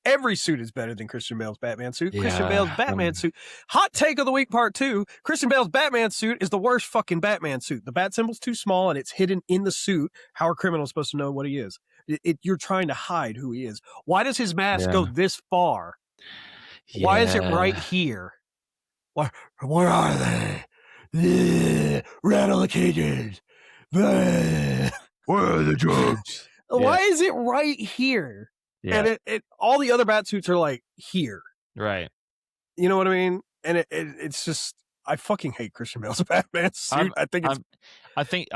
Every suit is better than Christian Bale's Batman suit. Yeah, Christian Bale's Batman suit. Hot take of the week, part 2. Christian Bale's Batman suit is the worst fucking Batman suit. The bat symbol's too small and it's hidden in the suit. How are criminals supposed to know what he is? You're trying to hide who he is. Why does his mask go this far? Why is it right here? Where are they? Rattle the cages. Where are the drugs? Why is it right here? Yeah. And all the other bat suits are like here. Right. You know what I mean? And it's just, I fucking hate Christian Bale's Batman suit. I think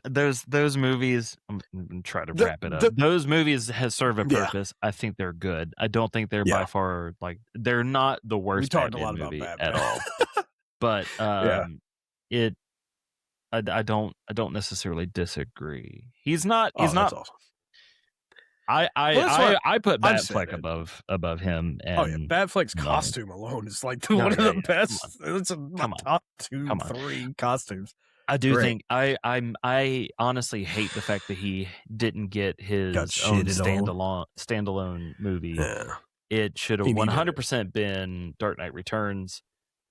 those movies, I'm going to try to wrap it up. Those movies serve a purpose. I think they're good. I don't think they're by far, like, they're not the worst Batman movie at all. But I don't necessarily disagree. He's not That's awesome. I put Batfleck above him. And, Batfleck's costume alone is like one of the best. It's my top 2, 3 costumes. I do think I honestly hate the fact that he didn't get his own standalone movie. Yeah. It should have 100% been Dark Knight Returns.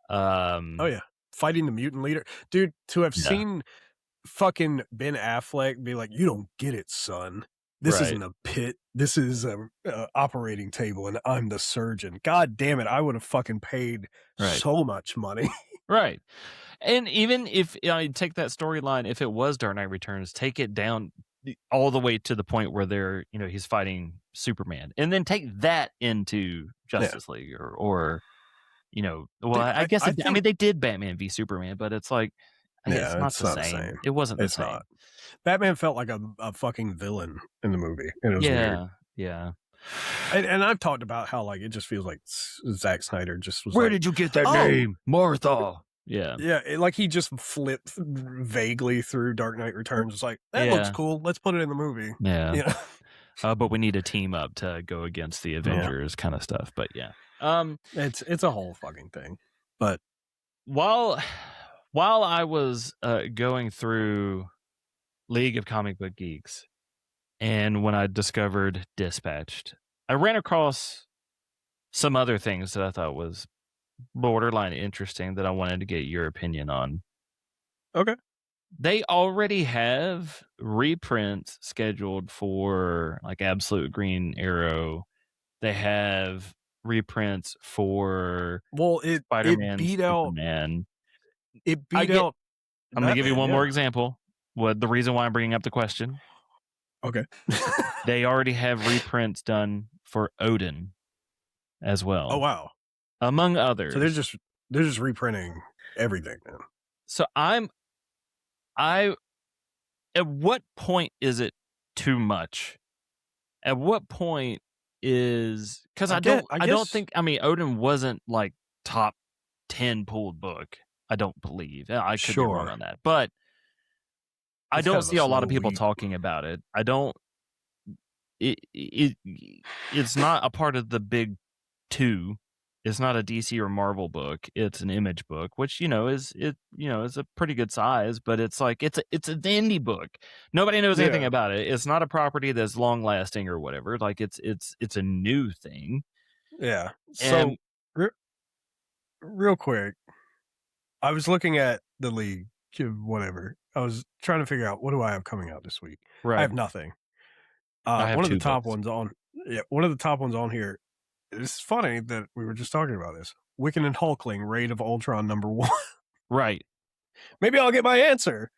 Fighting the mutant leader, dude. To have seen fucking Ben Affleck be like, "You don't get it, son. This isn't a pit. This is a operating table, and I'm the surgeon." God damn it! I would have fucking paid so much money. Right. And even if I take that storyline, if it was Dark Knight Returns, take it down all the way to the point where he's fighting Superman, and then take that into Justice League or I guess I mean they did Batman v Superman, but it's like it's not the same. It wasn't the same. Not. Batman felt like a fucking villain in the movie. And it was weird. Yeah. And I've talked about how like it just feels like Zack Snyder just was. Where did you get that name, Martha? Yeah. Like he just flipped vaguely through Dark Knight Returns. It's like that looks cool. Let's put it in the movie. Yeah. But we need a team up to go against the Avengers kind of stuff. But it's a whole fucking thing. But while I was going through League of Comic Book Geeks, and when I discovered Dispatched, I ran across some other things that I thought was borderline interesting that I wanted to get your opinion on. Okay. They already have reprints scheduled for like Absolute Green Arrow. They have reprints for Spider-Man, Superman. It beat out. I'm going to give you one more example. The reason why I'm bringing up the question. Okay. They already have reprints done for Odin as well. Oh wow. Among others. So they're just reprinting everything now. So at what point is it too much? At what point is, because I don't think, I mean, Odin wasn't like top 10 pulled book. I don't believe. I could be wrong on that, but I don't see a lot of people talking about it. I don't. It's not a part of the big 2. It's not a DC or Marvel book. It's an Image book, which is a pretty good size, but it's like it's an indie book. Nobody knows anything about it. It's not a property that's long lasting or whatever. Like it's a new thing. Yeah. So real quick, I was looking at the league, whatever. I was trying to figure out what do I have coming out this week. I have nothing. I have One of the 2 top books. ones on, one of the top ones on here. It's funny that we were just talking about this. Wiccan and Hulkling, Raid of Ultron #1. Right. Maybe I'll get my answer.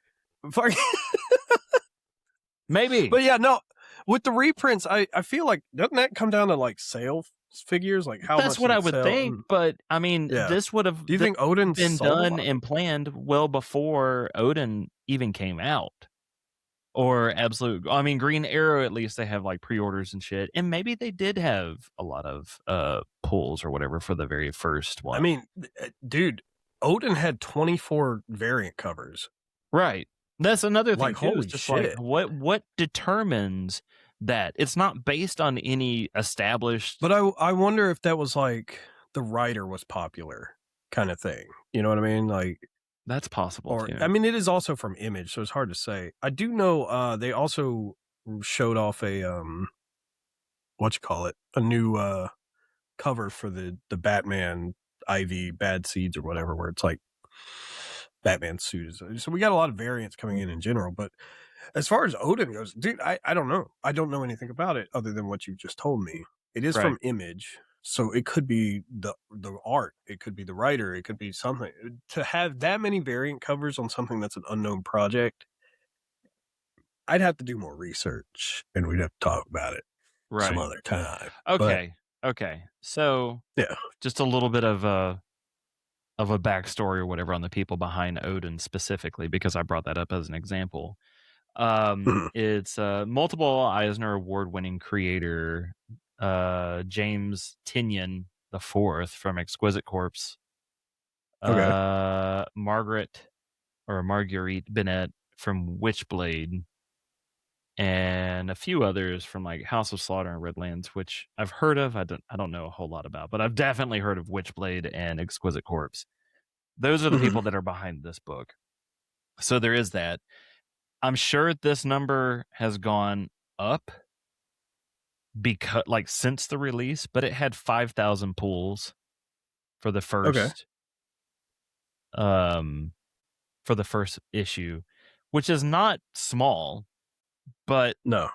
Maybe. But yeah, no. With the reprints, I feel like doesn't that come down to like sale figures, like how That's much what did I it would sell? think, but I mean, Yeah. this would have Do you think Odin been sold a done lot? and planned well before Odin even came out? Or absolute, I mean, Green Arrow, at least they have like pre-orders and shit, and maybe they did have a lot of pulls or whatever for the very first one. I mean, dude, Odin had 24 variant covers. Right. That's another thing Like, too. holy It's just shit. like what determines that? It's not based on any established. But I wonder if that was like the writer was popular kind of thing. You know what I mean? Like, That's possible or too. I mean, it is also from Image, so it's hard to say. I do know they also showed off a what you call it, a new cover for the Batman Ivy Bad Seeds or whatever, where it's like Batman's suit. So we got a lot of variants coming in general, but as far as Odin goes, dude, I don't know. I don't know anything about it other than what you just told me. It is from Image, so it could be the art, it could be the writer, it could be something. To have that many variant covers on something that's an unknown project, I'd have to do more research, and we'd have to talk about it some other time. Okay. Okay. So yeah, just a little bit of a backstory or whatever on the people behind Odin specifically, because I brought that up as an example. It's multiple Eisner Award-winning creator James Tynion the Fourth from Exquisite Corpse. okay. Marguerite Bennett from Witchblade, and a few others from like House of Slaughter and Redlands, which I've heard of. I don't know a whole lot about, but I've definitely heard of Witchblade and Exquisite Corpse. Those are the people that are behind this book. So there is that. I'm sure this number has gone up because like since the release, but it had 5,000 pulls for the first for the first issue, which is not small, but no.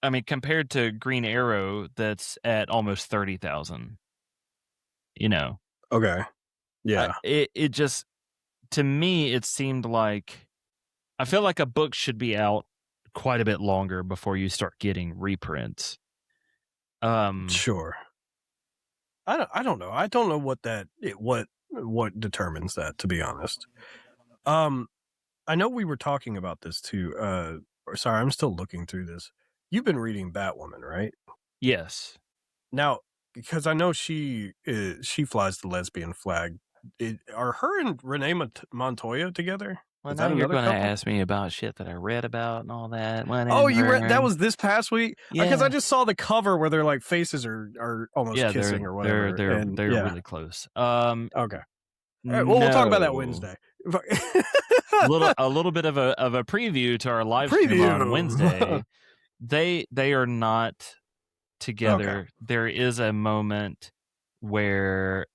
I mean compared to Green Arrow that's at almost 30,000. You know. Okay. Yeah. It just, to me, it seemed like I feel like a book should be out quite a bit longer before you start getting reprints. Sure. I don't know. I don't know what determines that, to be honest. I know we were talking about this too. Sorry, I'm still looking through this. You've been reading Batwoman, right? Yes. Now, because I know she flies the lesbian flag. Are her and Renee Montoya together? Well, Is now that you're another going to couple? ask me about shit that I read about and all that. Oh, you read that was this past week? Because Yeah. I just saw the cover where their like faces are almost kissing or whatever. They're really close. Okay. All right, well, we'll talk about that Wednesday. a little bit of a preview to our live stream on Wednesday. They are not together. Okay. There is a moment where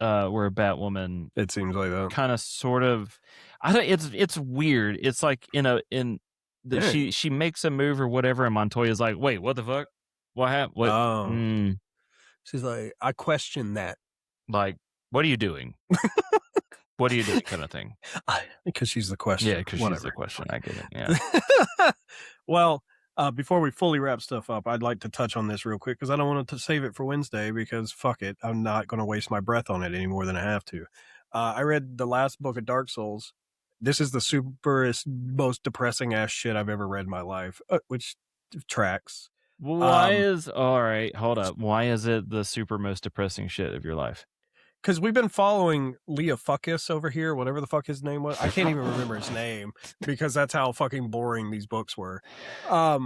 Batwoman, it seems like that, kind of sort of, it's weird. It's like she makes a move or whatever, and Montoya's like, wait, what the fuck? What happened? What? She's like, I question that. Like, what are you doing? What are you doing? Kind of thing. Because she's the question. Yeah, because she's the question. I get it. Yeah. Well, before we fully wrap stuff up, I'd like to touch on this real quick because I don't want to save it for Wednesday because fuck it. I'm not going to waste my breath on it any more than I have to. I read the last book of Dark Souls. This is the superest, most depressing ass shit I've ever read in my life, which tracks. Why all right, hold up. Why is it the super most depressing shit of your life? Because we've been following Leah Fuckus over here, whatever the fuck his name was. I can't even remember his name because that's how fucking boring these books were. I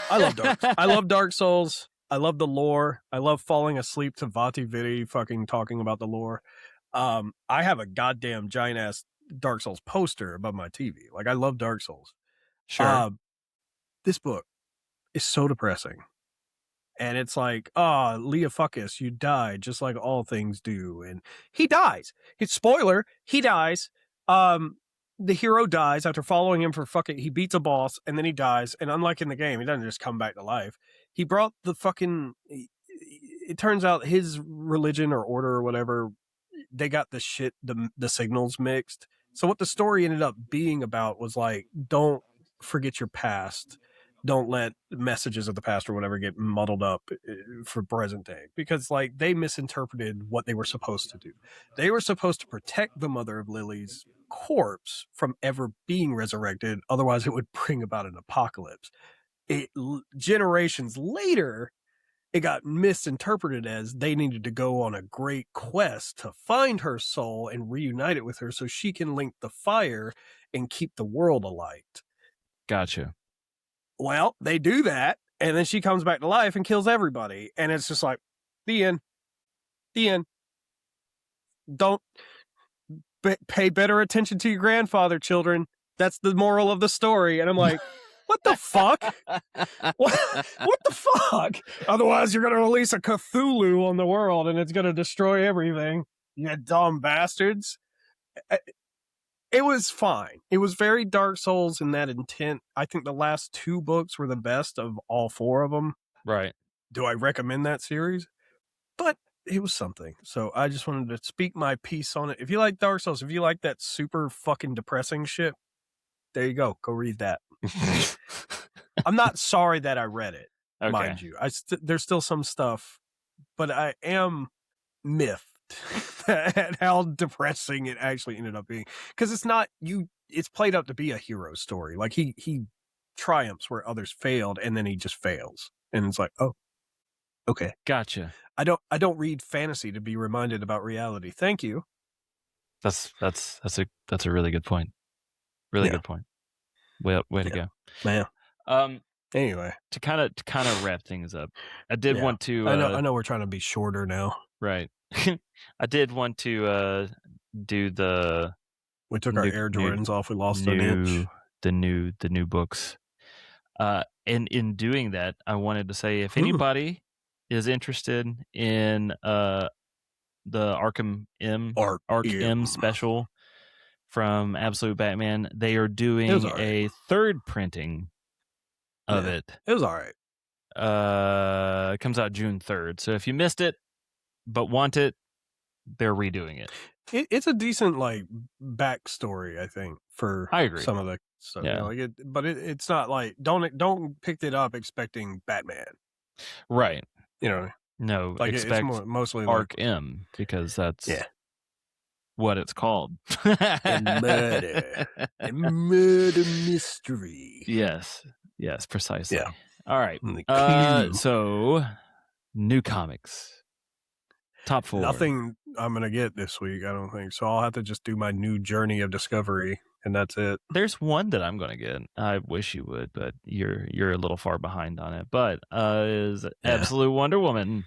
love Dark Souls. I love the lore. I love falling asleep to Vati Vidi fucking talking about the lore. I have a goddamn giant ass Dark Souls poster above my TV. Like, I love Dark Souls. Sure. This book is so depressing. And it's like, oh, Leah Fuckus, you died just like all things do. And he dies. It's spoiler, he dies. The hero dies after following him for he beats a boss and then he dies. And unlike in the game, he doesn't just come back to life. He brought the it turns out his religion or order or whatever, they got the signals mixed. So what the story ended up being about was like, don't forget your past. Don't let messages of the past or whatever get muddled up for present day, because like they misinterpreted what they were supposed to do. They were supposed to protect the mother of Lily's corpse from ever being resurrected. Otherwise it would bring about an apocalypse. Generations later, it got misinterpreted as they needed to go on a great quest to find her soul and reunite it with her so she can link the fire and keep the world alight. Gotcha. Well, they do that, and then she comes back to life and kills everybody. And it's just like, the end. The end. Don't pay better attention to your grandfather, children. That's the moral of the story. And I'm like, what the fuck? What the fuck? Otherwise, you're going to release a Cthulhu on the world, and it's going to destroy everything. You dumb bastards. It was fine. It was very Dark Souls in that intent. I think the last 2 books were the best of all 4 of them. Right. Do I recommend that series? But it was something. So I just wanted to speak my piece on it. If you like Dark Souls, if you like that super fucking depressing shit, there you go. Go read that. I'm not sorry that I read it, mind you. There's still some stuff, but I am miffed at how depressing it actually ended up being, because it's played up to be a hero story. Like he triumphs where others failed, and then he just fails, and it's like, oh, okay, gotcha. I don't read fantasy to be reminded about reality. Thank you. That's a really good point. Really good point. Way to go, man. Anyway, to kind of wrap things up, I did want to. I know we're trying to be shorter now. Right. I did want to do the. We took our Air Jordans off. We lost an inch. The new books. And in doing that, I wanted to say, if anybody is interested in the Arkham M special from Absolute Batman, they are doing a 3rd printing of it. It was all right. It comes out June 3rd. So if you missed it but want it, they're redoing it. It's a decent like backstory, I think, for some of the stuff. Yeah. You know, but it's not like don't pick it up expecting Batman. Right. You know. No, like expect it's mostly Arc M, because that's what it's called. And murder mystery. Yes, precisely. Yeah. All right. So new comics. Top 4. Nothing I'm gonna get this week, I don't think. So I'll have to just do my new journey of discovery, and that's it. There's one that I'm gonna get. I wish you would, but you're a little far behind on it. But is Absolute Wonder Woman.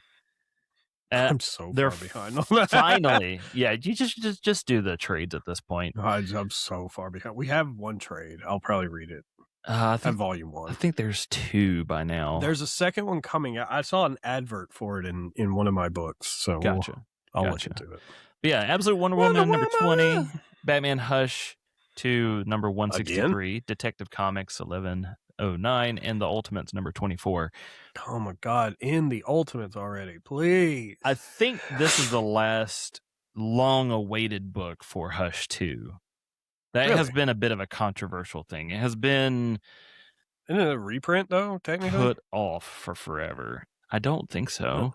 I'm so far behind on that. Finally, you just do the trades at this point. I'm so far behind. We have 1 trade. I'll probably read it. I think volume 1. I think there's 2 by now. There's a second one coming out. I saw an advert for it in one of my books, so I'll look into it. But yeah, Absolute Wonder Woman number 20, Batman Hush to number 163, Again? Detective Comics 1109, and the Ultimates number 24. Oh my God, in the Ultimates already, please. I think this is the last long-awaited book for Hush 2. That has been a bit of a controversial thing. It has been... Isn't it a reprint, though, technically? Put off for forever. I don't think so.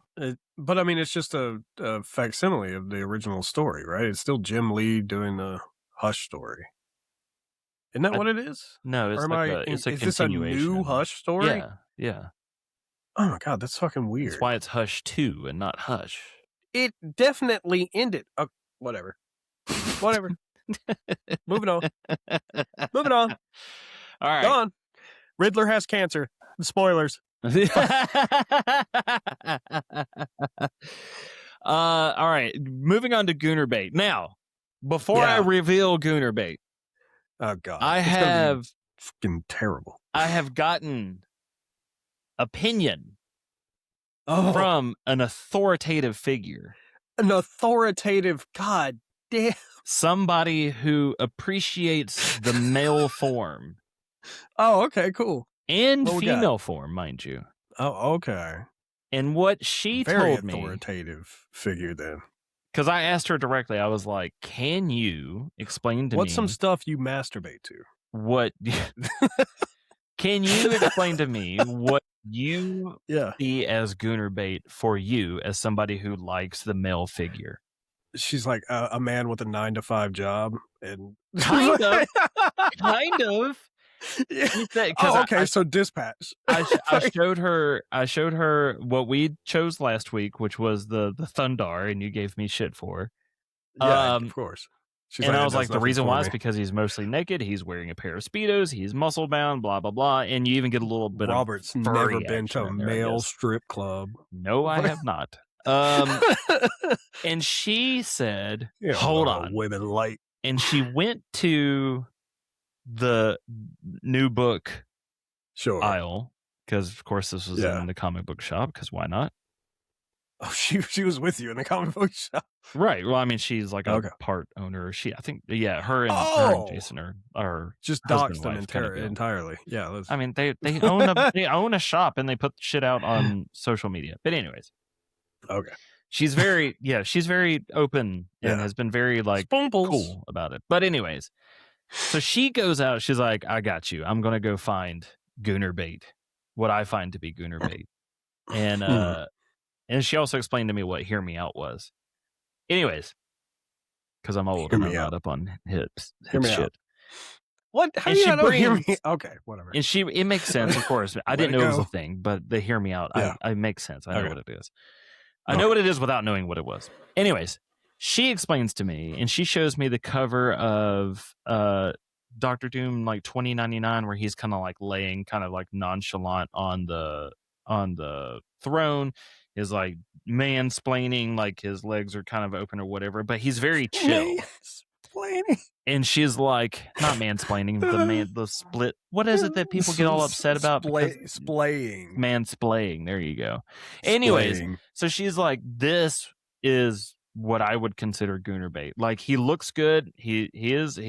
But, I mean, it's just a facsimile of the original story, right? It's still Jim Lee doing the Hush story. Isn't that what it is? No, it's a is this a new Hush story? Yeah. Oh, my God, that's fucking weird. That's why it's Hush 2 and not Hush. It definitely ended. Whatever. Moving on. All right. Go on. Riddler has cancer. Spoilers. All right. Moving on to Gooner Bait. Now, before I reveal Gooner Bait, oh God, I have fucking terrible. I have gotten opinion from an authoritative figure. An authoritative, god damn. Somebody who appreciates the male form. Oh, okay, cool. And female form, mind you. Oh, okay. And what she Very told me... Very authoritative figure then. Because I asked her directly, I was like, can you explain to me... What's some stuff you masturbate to? What... Can you explain to me what you see as Gooner bait for you as somebody who likes the male figure? She's like a man with a 9-to-5 job, and kind of. Yeah. Said, okay. So dispatch. I showed her what we chose last week, which was the Thundar, and you gave me shit for. Yeah, of course. And I was like, the reason why is because he's mostly naked. He's wearing a pair of Speedos. He's muscle bound, blah, blah, blah. And you even get a little bit Robert's of never been to a male strip club. No, I have not. And she said, hold on. Women like. And she went to the new book aisle, because, of course, this was in the comic book shop, because why not? Oh, she was with you in the comic book shop. Right. Well, I mean, she's like a part owner. I think, her and Jason are just doxed them entirely. Yeah. I mean, they own a shop and they put shit out on social media. But anyways. Okay. She's very open and has been very cool about it. But anyways, so she goes out. She's like, I got you. I'm going to go find Gooner bait, what I find to be Gooner bait. And she also explained to me what Hear Me Out was. Anyways, because I'm old and I'm not up on hips shit. What? How do you not hear me? Okay, whatever. And it makes sense, of course. I didn't know it was a thing, but the Hear Me Out, I makes sense. I know what it is. I know what it is without knowing what it was. Anyways, she explains to me, and she shows me the cover of Doctor Doom, like 2099, where he's kind of like laying kind of like nonchalant on the throne. Is like mansplaining, like his legs are kind of open or whatever, but he's very chill. Mansplaining. And she's like, not mansplaining, the split. What is it that people get all upset about? Splaying. Mansplaining. There you go. Anyways, so she's like, this is what I would consider Gooner bait. Like, he looks good. He's got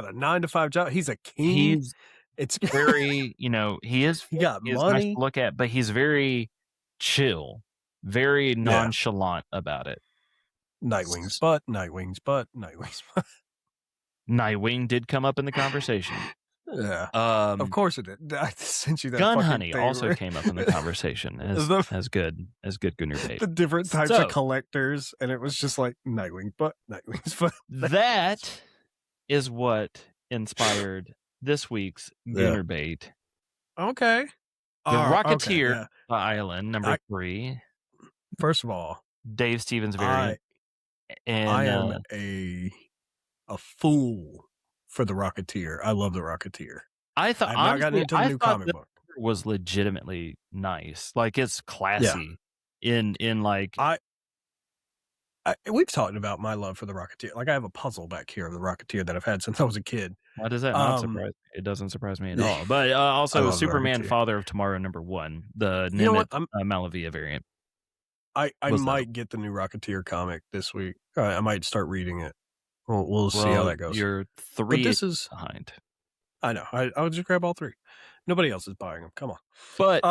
a 9-to-5 job. He's a king. It's very, he got money. Nice to look at, but he's very chill, very nonchalant about it. Nightwing's butt. Nightwing did come up in the conversation. Yeah. Of course it did. I sent you that. Gun Honey also came up in the conversation as good Gooner bait. The different types of collectors, and it was just like Nightwing's butt. That is what inspired this week's Gooner bait. Okay. The Rocketeer Island, number 3. First of all, Dave Stevens variant. I am a fool for the Rocketeer. I love the Rocketeer. I thought I've not gotten into the new comic book. Was legitimately nice. Like, it's classy. In like we've talked about my love for the Rocketeer. Like, I have a puzzle back here of the Rocketeer that I've had since I was a kid. Why does that not surprise me? It doesn't surprise me at all. But also Superman Father of Tomorrow number 1, the Nemeth Malavia variant. I might get the new Rocketeer comic this week. I might start reading it. We'll see how that goes. You're 3 behind. I know. I'll just grab all 3. Nobody else is buying them. Come on. But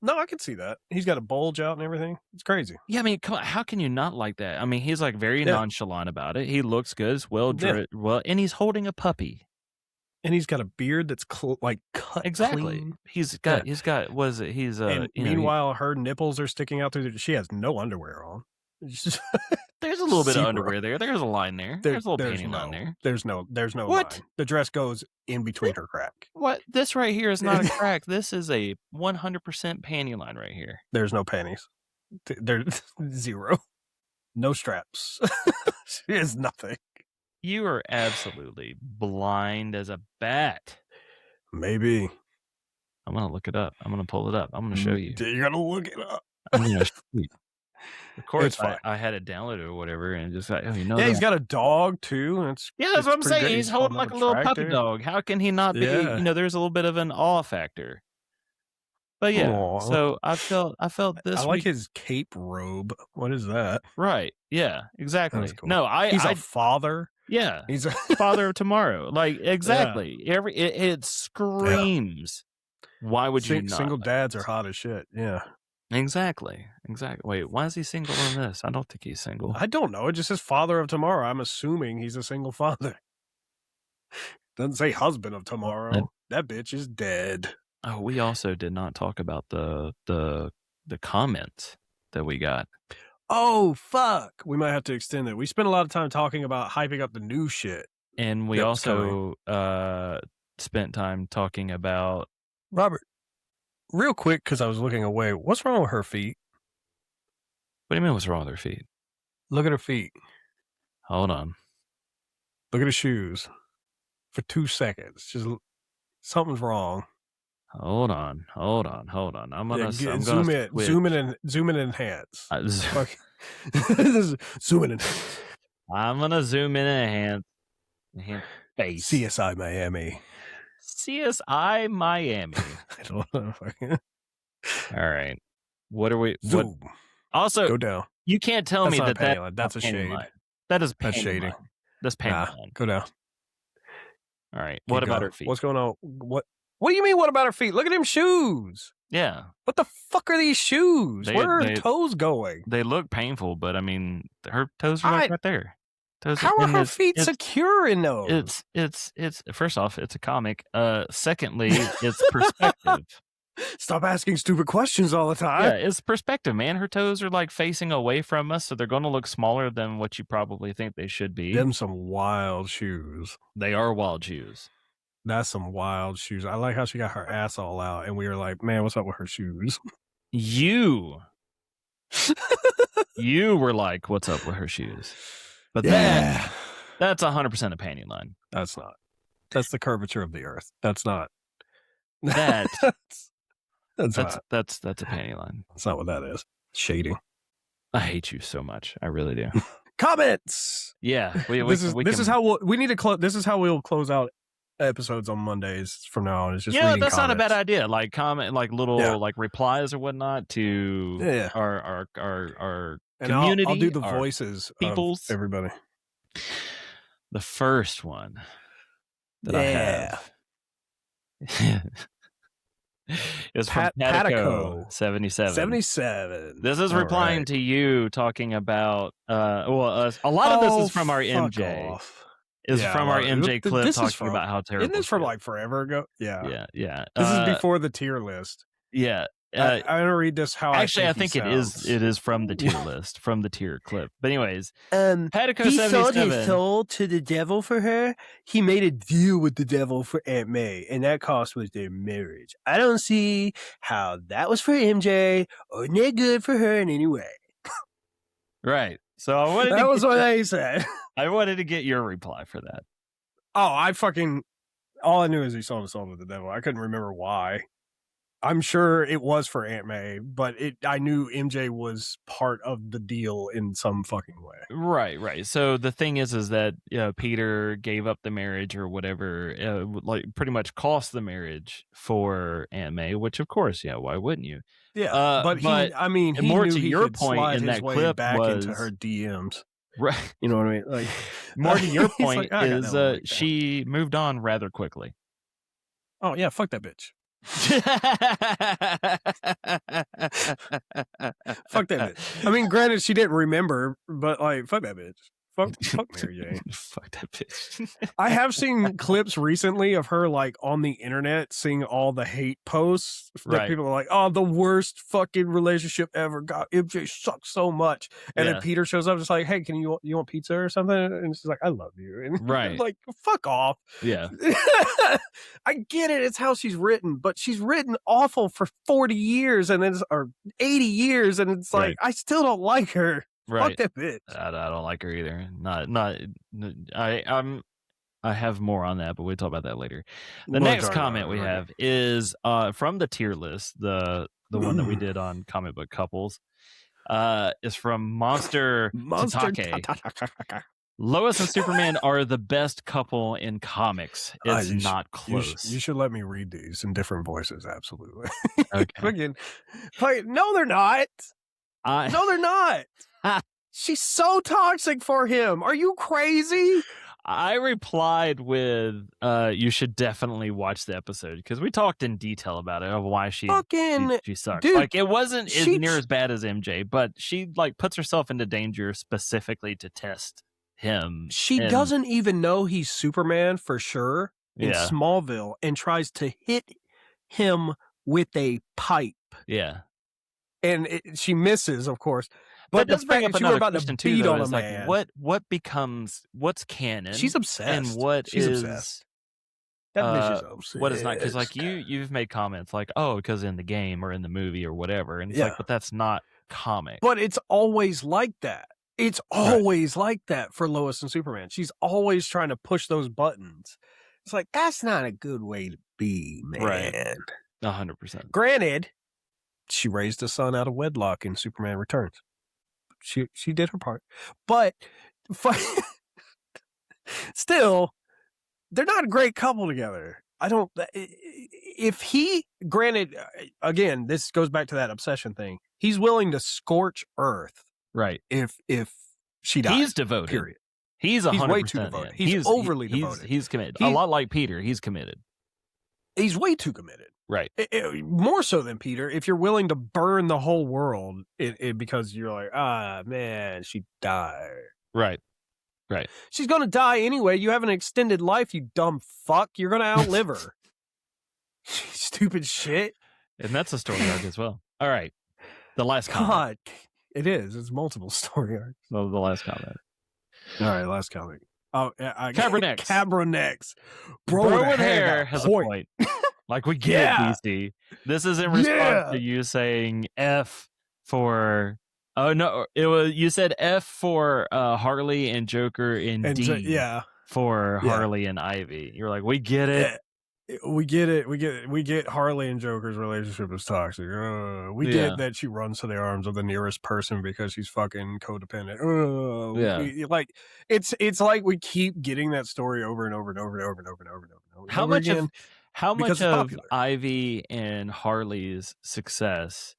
no, I can see that. He's got a bulge out and everything. It's crazy. Yeah, I mean, come on, how can you not like that? I mean, he's like very nonchalant about it. He looks good. It's well, and he's holding a puppy. And he's got a beard that's cut clean. He's got. Was it? He's meanwhile, her nipples are sticking out through. She has no underwear on. There's a little bit of underwear there. There's a line there. There's a little panty line there. There's no what? Line. The dress goes in between her crack. What? This right here is not a crack. This is a 100% panty line right here. There's no panties. There's 0. No straps. She has nothing. You are absolutely blind as a bat. Maybe. I'm going to look it up. I'm going to pull it up. I'm going to show you. You're going to look it up. I'm going to show you. Of course, I had it downloaded or whatever, and just like, he's got a dog too. And that's what I'm saying. He's holding like a little puppy dog. How can he not be? There's a little bit of an awe factor. But yeah, Aw. so I felt this. I like week, his cape robe. What is that? right? Yeah, exactly. That's cool. No, He's a father. yeah, He's a father of tomorrow. Like yeah. exactly. It screams. Why would you not? Single like dads this? are hot as shit. Yeah. Exactly. Wait, why is he single on this? I don't think he's single. I don't know. It just says father of tomorrow. I'm assuming he's a single father. Doesn't say husband of tomorrow. That bitch is dead. Oh, we also did not talk about the comments that we got. Oh, fuck. We might have to extend it. We spent a lot of time talking about hyping up the new shit. And we also spent time talking about... Robert, real quick, because I was looking away, what's wrong with her feet? What do you mean what's wrong with her feet? Look at her feet. Hold on. Look at her shoes. For 2 seconds. Just something's wrong. Hold on. I'm gonna zoom in and enhance. Zoom in and enhance. I'm gonna zoom in and enhance face. CSI Miami. CSI Miami. I don't know. All right. What are we? Zoom. What? Also, go down. You can't tell me that's a shade. Line. That is that's shading. That's pain line. Go down. All right. What about her feet? What's going on? What do you mean? What about her feet? Look at them shoes. Yeah. What the fuck are these shoes? Where are her toes going? They look painful, but I mean, her toes are like right there. How are her feet secure in those? It's first off, it's a comic. Secondly, it's perspective. Stop asking stupid questions all the time. Yeah, it's perspective, man. Her toes are like facing away from us, so they're going to look smaller than what you probably think they should be. Them some wild shoes. They are wild shoes. That's some wild shoes. I like how she got her ass all out, and we were like, man, what's up with her shoes? You were like, what's up with her shoes? But yeah, that's 100% a panty line. That's not. That's the curvature of the earth. That's not. That that's not. That's a panty line. That's not what that is. Shading. I hate you so much. I really do. Comments. Yeah, this is how we'll close out episodes on Mondays from now on. It's just that's comments. not a bad idea. Like comment, like little like replies or whatnot to our and community. I'll do the voices people's of everybody. The first one that I have. It's from Patico 77. 77. This is replying to you talking about a lot of this is from our MJ. From our MJ clip talking about how terrible. Isn't this from like forever ago? Yeah. This is before the tier list. Yeah. I'm gonna read this how I think it is from the tier list, from the tier clip. But anyways, Patico he 77. Sold his soul to the devil for her. He made a deal with the devil for Aunt May, and that cost was their marriage. I don't see how that was for MJ or net good for her in any way. Right. So I wanted that was what I said. I wanted to get your reply for that. Oh, all I knew is he sold his soul to the devil. I couldn't remember why. I'm sure it was for Aunt May, but I knew MJ was part of the deal in some fucking way. Right. So the thing is that Peter gave up the marriage or whatever, like pretty much cost the marriage for Aunt May, which of course, why wouldn't you? Yeah, but he more knew to he your could point slide in his that way clip back was into her DMs. Right. You know what I mean? Like more to your point like, is she moved on rather quickly. Oh yeah, fuck that bitch. Fuck that bitch. I mean, granted, she didn't remember, but like, fuck that bitch. Fuck Mary Jane. Fuck that bitch. I have seen clips recently of her like on the internet seeing all the hate posts that people are like, oh, the worst fucking relationship ever. God, MJ sucks so much. And then Peter shows up just like, hey, you want pizza or something? And she's like, I love you. And like, fuck off. Yeah. I get it. It's how she's written, but she's written awful for 40 years or 80 years. And it's like, I still don't like her. Right. Fuck that bitch. I don't like her either. I have more on that, but we'll talk about that later. The next comment we have is from the tier list, the one that we did on comic book couples. Is from Monster Tatake. Lois and Superman are the best couple in comics. It's not close. You should let me read these in different voices. Absolutely. Okay. No, they're not. No, they're not. She's so toxic for him. Are you crazy? I replied with, you should definitely watch the episode because we talked in detail about it, of why she sucks. Dude, like, it wasn't near as bad as MJ, but she like puts herself into danger specifically to test him. She doesn't even know he's Superman for sure in Yeah. Smallville and tries to hit him with a pipe. Yeah. And she misses, of course. But that does bring up another question too, though, is man. like what's canon? She's obsessed. And what She's is obsessed. That bitch is obsessed. What is not? Because like you've made comments like, oh, because in the game or in the movie or whatever, and it's like, but that's not comic. But it's always like that. It's always like that for Lois and Superman. She's always trying to push those buttons. It's like, that's not a good way to be, man. Right. 100%. Granted, she raised a son out of wedlock in Superman Returns. She did her part. But still, they're not a great couple together. Granted, again, this goes back to that obsession thing. He's willing to scorch earth. Right. If she dies. He's devoted. Period. He's 100% way too devoted. He's overly devoted. He's committed. A lot like Peter, he's committed. He's way too committed. Right. More so than Peter. If you're willing to burn the whole world because you're like, man, she died. Right. Right. She's going to die anyway. You have an extended life, you dumb fuck. You're going to outlive her. Stupid shit. And that's a story arc as well. All right. The last comment. God, it is. It's multiple story arcs. No, the last comment. All right, last comment. Oh, Cabronecks. Cabronecks. Bro with hair has a point. Like, we get it, DC. This is in response to you saying F for... Oh, no. You said F for Harley and Joker and D for Harley and Ivy. You're like, we get it. We get it. We get Harley and Joker's relationship is toxic. We get that she runs to the arms of the nearest person because she's fucking codependent. Like it's like we keep getting that story over and over and over and over and over and over and over. How much of Ivy and Harley's success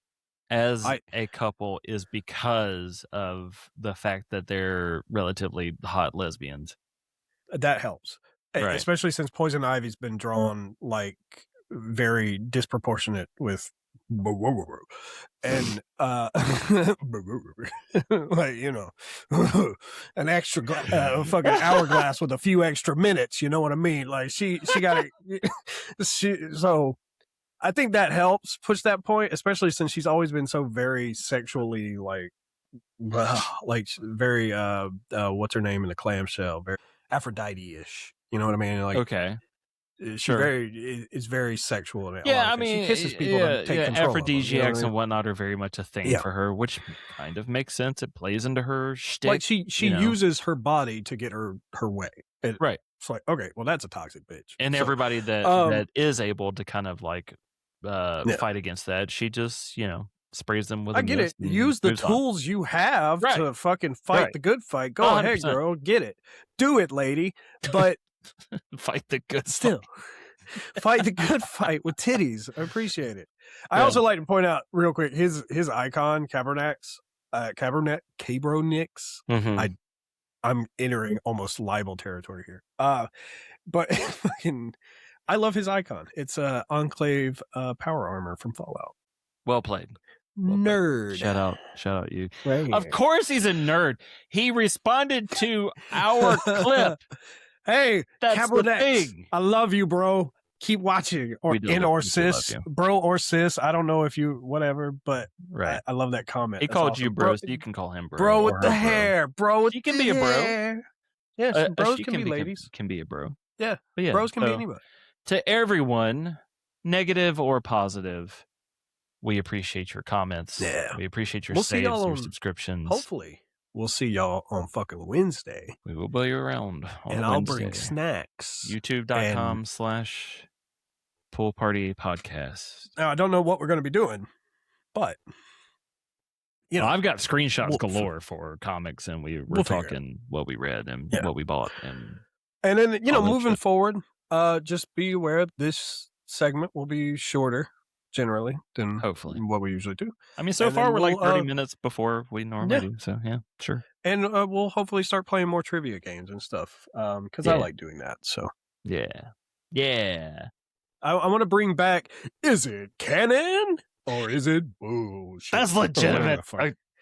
as a couple is because of the fact that they're relatively hot lesbians? That helps. Right. Especially since Poison Ivy's been drawn like very disproportionate with and like, you know, an extra fucking hourglass with a few extra minutes, you know what I mean? Like she got so I think that helps push that point, especially since she's always been so very sexually like very what's her name in the clamshell, very Aphrodite-ish. You know what I mean? Like, okay, it's very sexual. Yeah, I mean, she kisses people to take control. Aphrodisiacs and whatnot are very much a thing for her, which kind of makes sense. It plays into her shtick. Like she uses her body to get her way. Right. It's like, okay, well, that's a toxic bitch. And so, everybody that is able to kind of like fight against that, she just sprays them with. I get it. Use the tools you have to fucking fight the good fight. Go 100%. Ahead, girl. Get it. Do it, lady. But fight the good still. Fight the good fight with titties. I appreciate it. I also like to point out real quick his icon, Cabronecks. Mm-hmm. I'm entering almost libel territory here. But fucking I love his icon. It's Enclave power armor from Fallout. Well played. Nerd. Shout out you. Right. Of course he's a nerd. He responded to our clip. Hey, that's the thing. I love you, bro. Keep watching. Or sis. Bro or sis. I don't know if you whatever, but I love that comment. He called you bro, so you can call him bro. Bro with the hair. Bro with you can be a bro. Yeah, bros can be ladies. Can be a bro. Yeah. Bros can be anybody. To everyone, negative or positive, we appreciate your comments. Yeah. We appreciate your saves, your subscriptions. Hopefully, we'll see y'all on fucking Wednesday. We will be around on and I'll bring snacks. YouTube.com/PullParty podcast. Now, I don't know what we're going to be doing, but you know, I've got screenshots galore for comics, and we're talking what we read and what we bought, and then moving forward, just be aware this segment will be shorter generally than hopefully what we usually do. I mean, so far we're like 30 minutes before we normally do. So yeah, sure. And we'll hopefully start playing more trivia games and stuff because I like doing that. So yeah. I want to bring back. Is it canon or is it bullshit? That's legitimate.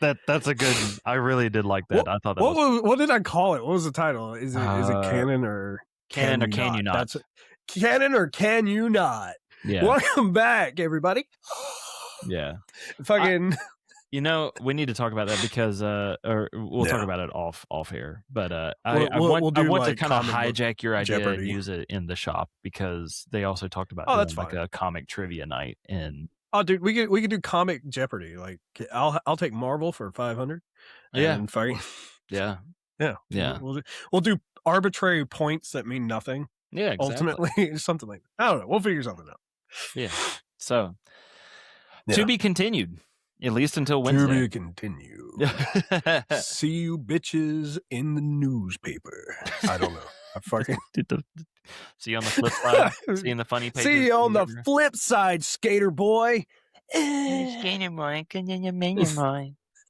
That's a good. I really did like that. I thought that. What did I call it? What was the title? Is it canon or can you not? That's canon or can you not? Yeah. Welcome back, everybody. Yeah. Fucking. We need to talk about that because, or we'll talk about it off air. But I want to kind of hijack your idea Jeopardy. And use it in the shop because they also talked about that's like a comic trivia night. And dude, we could do comic Jeopardy. Like I'll take Marvel for 500. And fucking yeah. We'll do arbitrary points that mean nothing. Yeah, exactly. Ultimately, something like that. I don't know. We'll figure something out. Yeah. So to be continued. At least until Wednesday. To be continued. See you bitches in the newspaper. I don't know. I fucking see you on the flip side. See you in the funny pages. See you on the flip side, skater boy. Skater boy, can you make your mind?